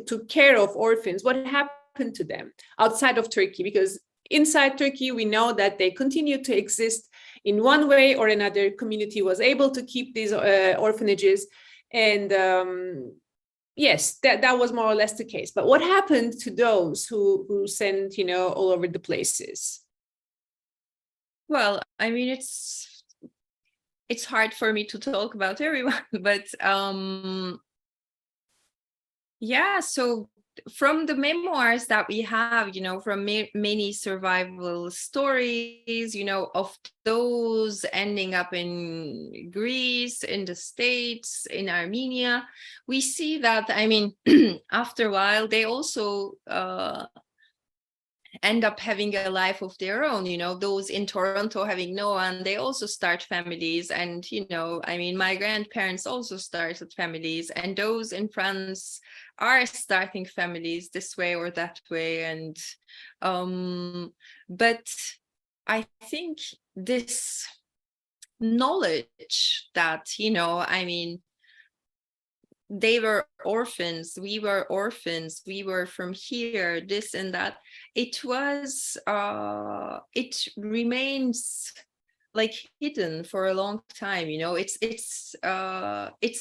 took care of orphans, what happened to them outside of Turkey? Because inside Turkey, we know that they continue to exist in one way or another. Community was able to keep these orphanages, and yes, that was more or less the case. But what happened to those who sent, you know, all over the places? Well, I mean, it's hard for me to talk about everyone, but yeah, so from the memoirs that we have, you know, from many survival stories, you know, of those ending up in Greece, in the States, in Armenia, we see that, I mean, after a while, they also end up having a life of their own. You know, those in Toronto having no one, they also start families. And, you know, I mean, my grandparents also started families, and those in France are starting families this way or that way. And but I think this knowledge that, you know, I mean, they were orphans, we were orphans, we were from here, this and that, it was it remains like hidden for a long time. You know, it's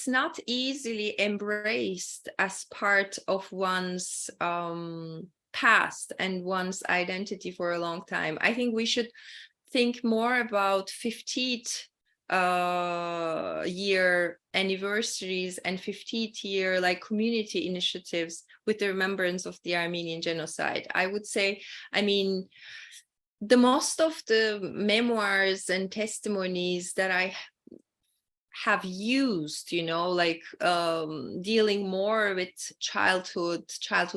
not easily embraced as part of one's past and one's identity for a long time. I think we should think more about 50th year anniversaries and 50th year like community initiatives with the remembrance of the Armenian genocide. I would say, I mean, the most of the memoirs and testimonies that I have used, you know, like dealing more with childhood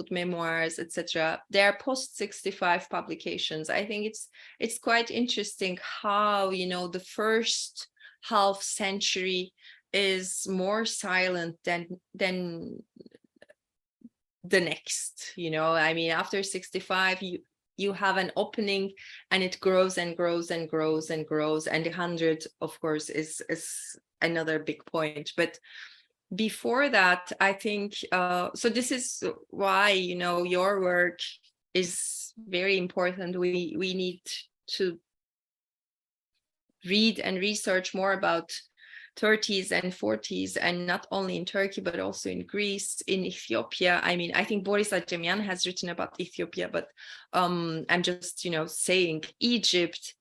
memoirs, etc. They are post-65 publications. I think it's quite interesting how, you know, the first half century is more silent than the next, you know. I mean, after 65, you have an opening and it grows and grows and grows and grows, and the 100, of course, is another big point. But before that, I think so this is why, you know, your work is very important. We need to read and research more about 30s and 40s, and not only in Turkey, but also in Greece, in Ethiopia. I mean, I think Boris Adjemian has written about Ethiopia, but I'm just, you know, saying Egypt.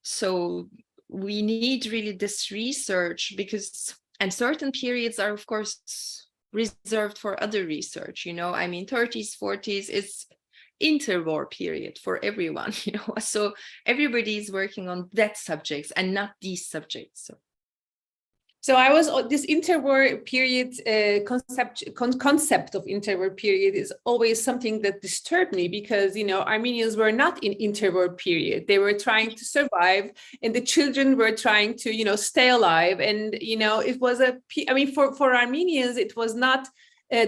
So we need really this research, because, and certain periods are, of course, reserved for other research, you know. I mean, 30s, 40s is interwar period for everyone, you know, so everybody is working on that subjects and not these subjects. So I was this interwar period concept of interwar period is always something that disturbed me, because, you know, Armenians were not in interwar period. They were trying to survive, and the children were trying to, you know, stay alive. And, you know, it was I mean, for Armenians, it was not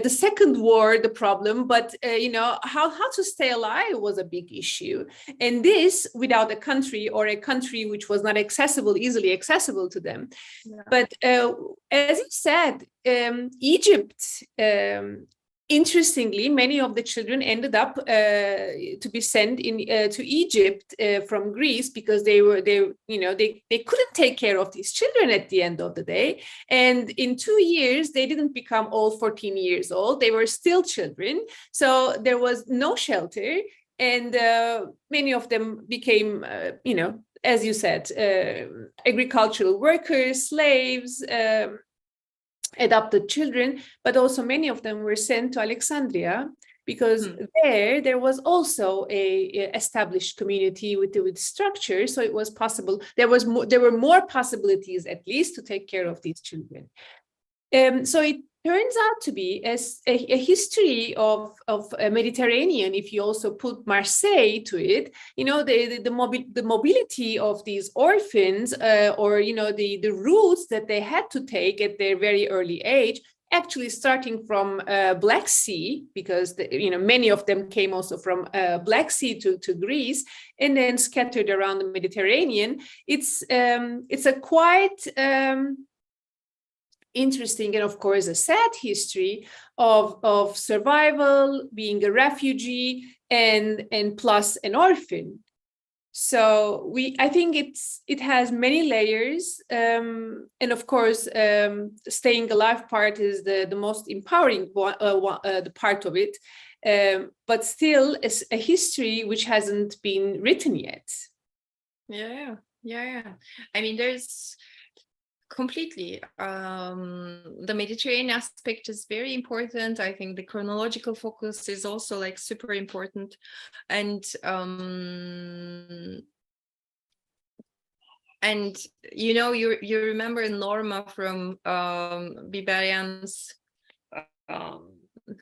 the second war, the problem, but, you know, how to stay alive was a big issue. And this without a country, or a country which was not easily accessible to them. Yeah. But as you said, Egypt, interestingly, many of the children ended up to be sent to Egypt from Greece, because they couldn't take care of these children at the end of the day. And in 2 years, they didn't become all 14 years old. They were still children. So there was no shelter. And many of them became, you know, as you said, agricultural workers, slaves, adopted children, but also many of them were sent to Alexandria, because there was also a established community with structure. So it was possible. There were more possibilities, at least, to take care of these children. So it turns out to be a history of Mediterranean. If you also put Marseille to it, the mobility of these orphans, or the routes that they had to take at their very early age, actually starting from Black Sea, because many of them came also from Black Sea to Greece, and then scattered around the Mediterranean. It's a quite interesting and, of course, a sad history of survival, being a refugee, and plus an orphan. So I think it has many layers, and of course, staying alive part is the most empowering the part of it, but still it's a history which hasn't been written yet. Yeah. I mean, there's completely the Mediterranean aspect is very important. I think the chronological focus is also like super important, and you remember Norma from Biberian's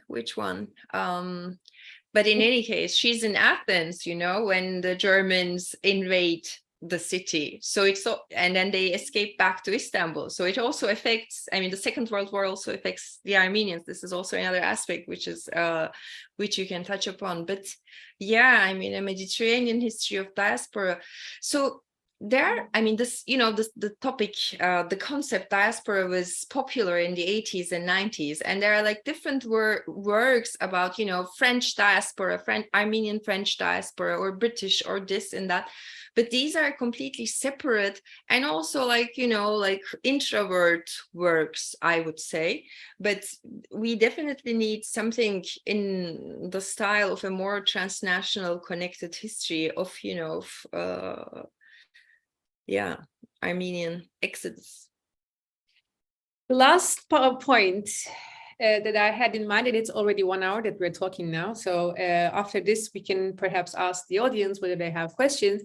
which one, but in any case, she's in Athens, when the Germans invade the city. So and then they escape back to Istanbul. So it also affects, the Second World War also affects the Armenians. This is also another aspect which you can touch upon. But yeah, a Mediterranean history of diaspora. So there, the topic, the concept diaspora was popular in the 80s and 90s, and there are like different works about, French diaspora, Armenian French diaspora, or British, or this and that. But these are completely separate, and also like introvert works, I would say. But we definitely need something in the style of a more transnational connected history of, Armenian exodus. The last point that I had in mind, and it's already 1 hour that we're talking now. So after this, we can perhaps ask the audience whether they have questions.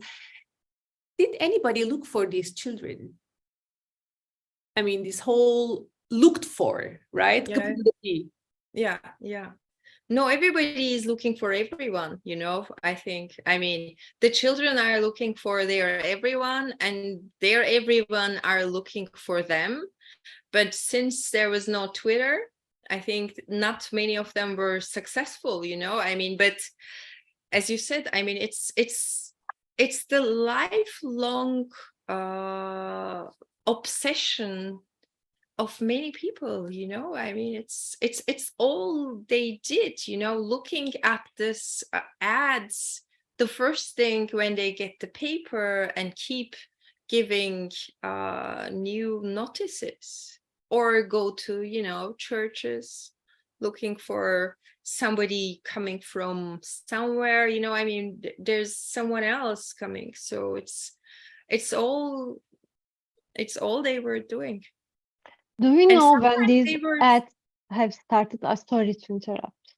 Did anybody look for these children? This whole looked for, right? Yeah. No, everybody is looking for everyone, I think. The children are looking for their everyone, and their everyone are looking for them. But since there was no Twitter, I think not many of them were successful, but as you said, it's the lifelong obsession of many people, it's all they did, looking at this ads, the first thing when they get the paper, and keep giving new notices, or go to, churches looking for somebody coming from somewhere, there's someone else coming. So it's all they were doing. Do we know when these ads have started? Sorry to interrupt.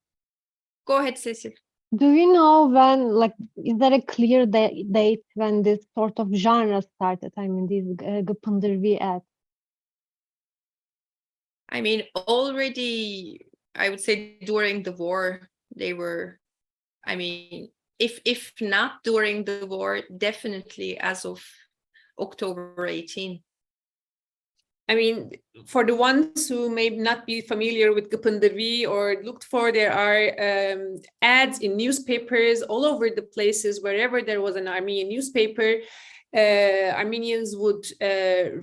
Go ahead, Cecil. Do we know when, is there a clear date when this sort of genre started? These Gıpındırvi ads. Already, I would say during the war, they were, if not during the war, definitely as of October 18. For the ones who may not be familiar with Gıpındırvi or looked for, there are ads in newspapers all over the places. Wherever there was an Armenian newspaper, Armenians would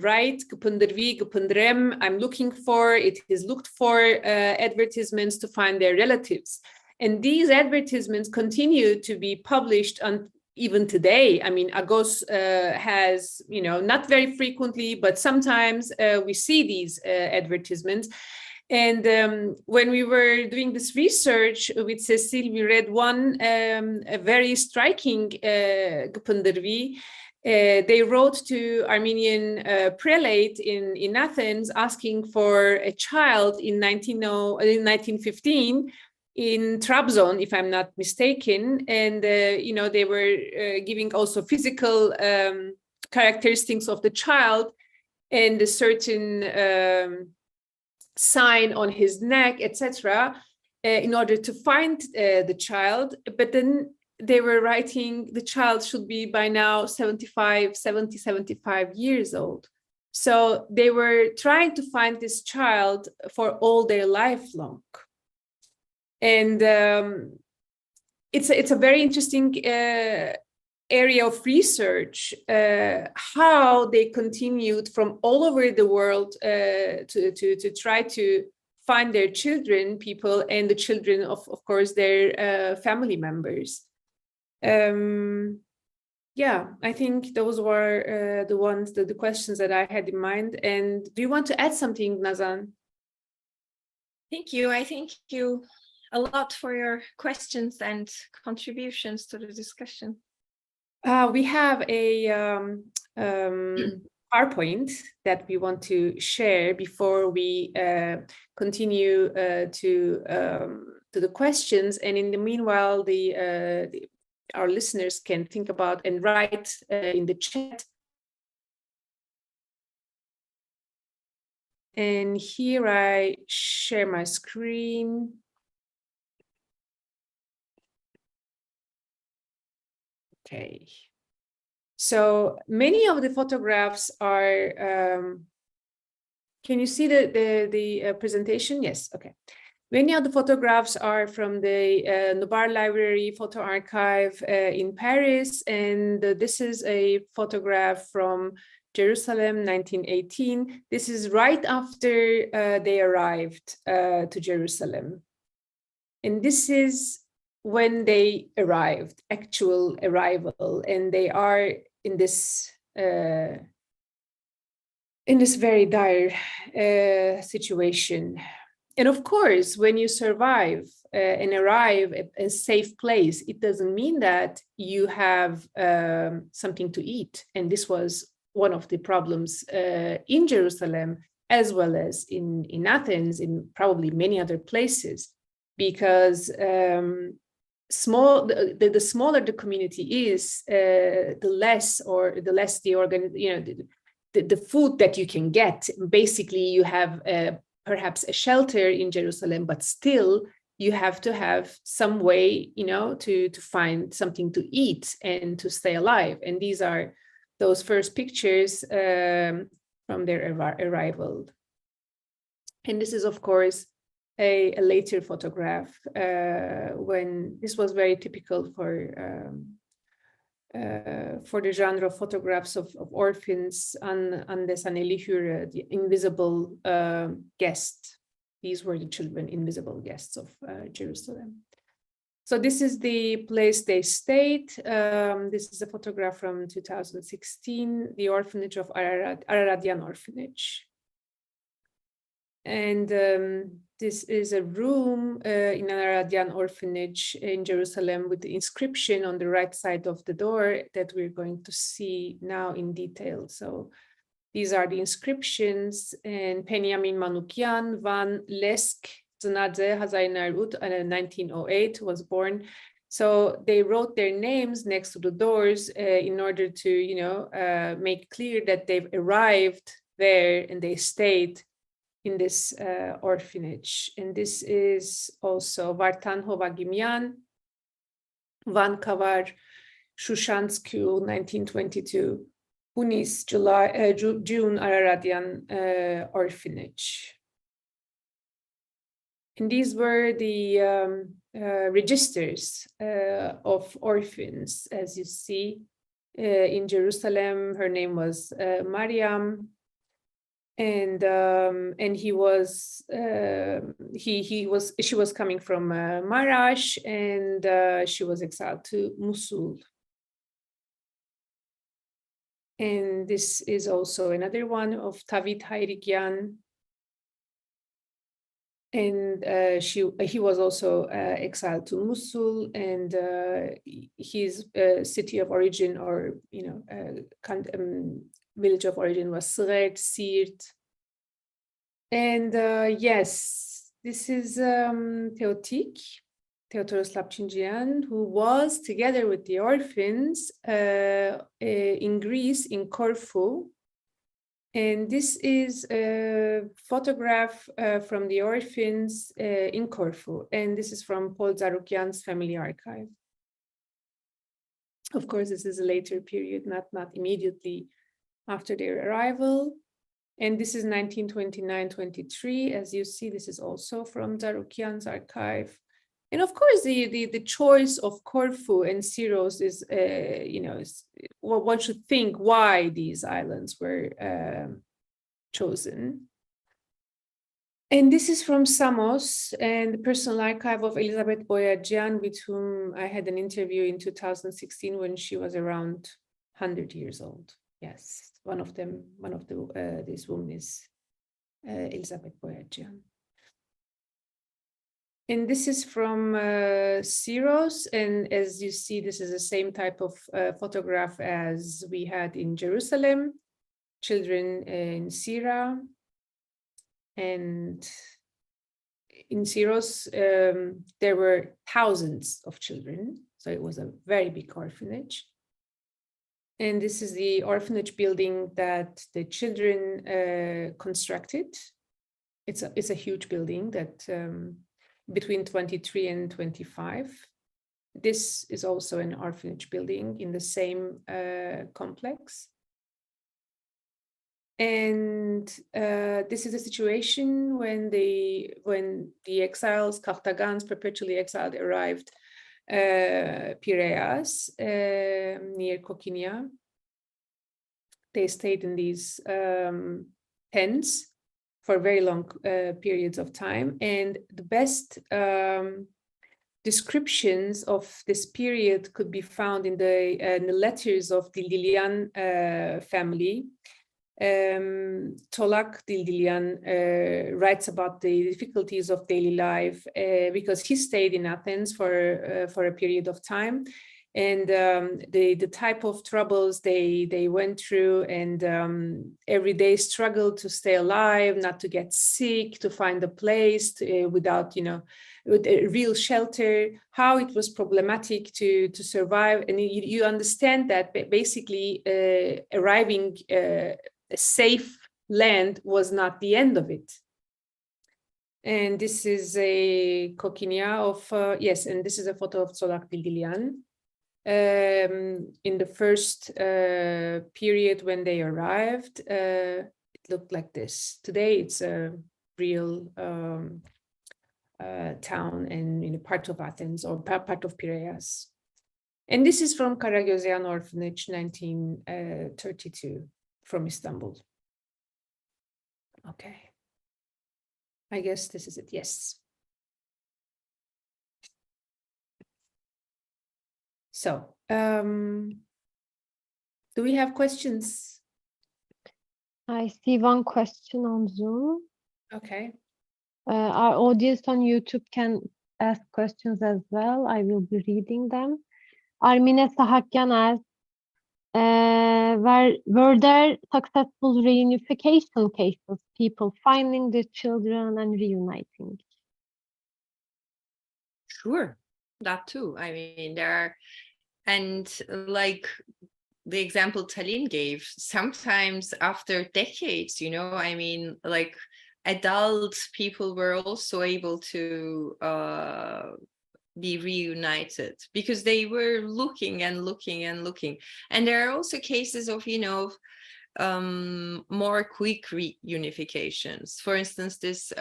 write Gıpındırvi, Gıpındırem, I'm looking for, it is looked for, advertisements to find their relatives. And these advertisements continue to be published even today. Agos has, not very frequently, but sometimes we see these advertisements. And when we were doing this research with Cecile, we read one, a very striking Gıpındırvi. They wrote to Armenian prelate in Athens asking for a child in 1915 in Trabzon, if I'm not mistaken. And, they were giving also physical characteristics of the child and a certain sign on his neck, etc., in order to find the child. But then they were writing the child should be by now 75 years old. So they were trying to find this child for all their life long. And it's a very interesting area of research, how they continued from all over the world to try to find their children, people, and the children of course, their family members. Yeah, I think those were the questions that I had in mind. And do you want to add something, Nazan? Thank you. I thank you a lot for your questions and contributions to the discussion. We have a PowerPoint that we want to share before we continue to the questions. And in the meanwhile, our listeners can think about and write in the chat. And here I share my screen. Okay. So many of the photographs are, can you see the presentation? Yes, okay. Many of the photographs are from the Nubar Library Photo Archive in Paris. And this is a photograph from Jerusalem, 1918. This is right after they arrived to Jerusalem. And this is when they arrived, actual arrival, and they are in this very dire situation. And of course, when you survive and arrive at a safe place, it doesn't mean that you have something to eat. And this was one of the problems in Jerusalem, as well as in Athens, in probably many other places, because the smaller the community is, the less the food that you can get. Basically, you have perhaps a shelter in Jerusalem, but still you have to have some way, to find something to eat and to stay alive. And these are those first pictures from their arrival. And this is, of course, a later photograph when this was very typical for the genre of photographs of orphans and des Annelihure, the invisible guest. These were the children, invisible guests of Jerusalem. So this is the place they stayed. This is a photograph from 2016, the orphanage of Araradian Orphanage. And this is a room in an Araradian orphanage in Jerusalem with the inscription on the right side of the door that we're going to see now in detail. So these are the inscriptions, and Benjamin Manukyan van Lesk Znadze Hazaynarut in 1908 was born. So they wrote their names next to the doors in order to, make clear that they've arrived there and they stayed in this orphanage. And this is also Vartan Hovagimyan, Van Kavar, Shushansku, 1922, Unis, June Araradian Orphanage. And these were the registers of orphans, as you see in Jerusalem. Her name was Mariam. And she was coming from Marash, and she was exiled to Mosul. And this is also another one of Tavit Hayrikyan. And he was also exiled to Mosul, and his city of origin, or village of origin, was Sirt. And yes, this is Theotik, Theodoros Lapchingian, who was together with the orphans in Greece, in Corfu. And this is a photograph from the orphans in Corfu. And this is from Paul Zarukyan's family archive. Of course, this is a later period, not immediately after their arrival. And this is 1929-23. As you see, this is also from Zarukyan's archive. And of course, the choice of Corfu and Syros is, is well, one should think why these islands were chosen. And this is from Samos and the personal archive of Elizabeth Boyajian, with whom I had an interview in 2016 when she was around 100 years old. Yes, these women is Elizabeth Boyajian. And this is from Syros, and as you see, this is the same type of photograph as we had in Jerusalem, children in Syria. And in Syros, there were thousands of children, so it was a very big orphanage. And this is the orphanage building that the children constructed. It's a huge building that between 23 and 25. This is also an orphanage building in the same complex. And this is a situation when the exiles, Carthagans, perpetually exiled, arrived Piraeus near Kokinia. They stayed in these tents for very long periods of time. And the best descriptions of this period could be found in the letters of the Dildilian family. Tolak Dildilian writes about the difficulties of daily life because he stayed in Athens for a period of time, and the type of troubles they went through, and everyday struggle to stay alive, not to get sick, to find a place without, with a real shelter, how it was problematic to survive. And you understand that basically arriving a safe land was not the end of it. And this is a Kokinia of, yes, and this is a photo of Tolak Dildilian in the first period when they arrived. It looked like this. Today it's a real town and part of Athens or part of Piraeus. And this is from Karagözyan Orphanage, 1932. From Istanbul. Okay. I guess this is it. Yes. So, do we have questions? I see one question on Zoom. Okay. Our audience on YouTube can ask questions as well. I will be reading them. Armine Sahakyan asks, were there successful reunification cases, people finding their children and reuniting? Sure, that too. I mean, there are, and like the example Talin gave, sometimes after decades, I mean, like adult people were also able to be reunited because they were looking and looking and looking. And there are also cases of, more quick reunifications. For instance, this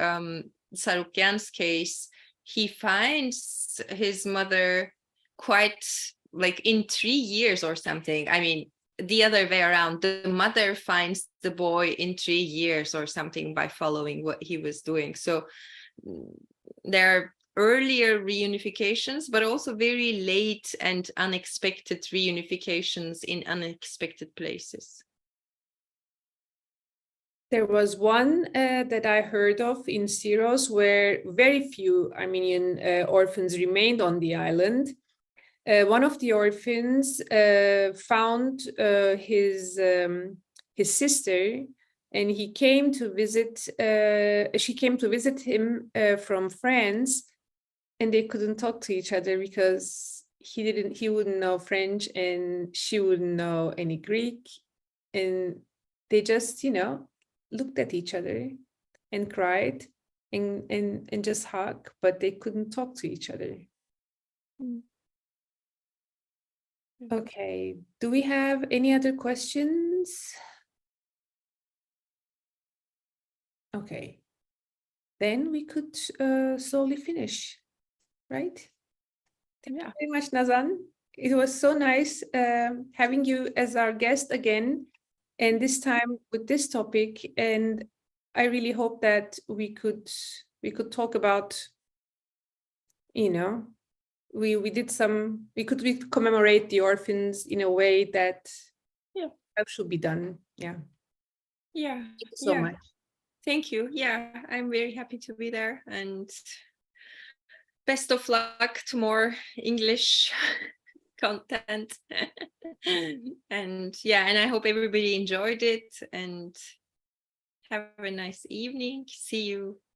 Sarukyan's case, he finds his mother quite like in 3 years or something. I mean, the other way around, the mother finds the boy in 3 years or something by following what he was doing. So there are earlier reunifications, but also very late and unexpected reunifications in unexpected places. There was one that I heard of in Syros where very few Armenian orphans remained on the island. One of the orphans found his sister, and he came to visit. She came to visit him from France. And they couldn't talk to each other because he wouldn't know French and she wouldn't know any Greek. And they just, looked at each other and cried and just hug, but they couldn't talk to each other. Okay, do we have any other questions? Okay, then we could slowly finish, right? Thank you very much, Nazan. It was so nice having you as our guest again, and this time with this topic. And I really hope that we could talk about, we could commemorate the orphans in a way that should be done. Yeah. Thank you so much. Thank you. Yeah, I'm very happy to be there, and best of luck to more English content. And I hope everybody enjoyed it, and have a nice evening. See you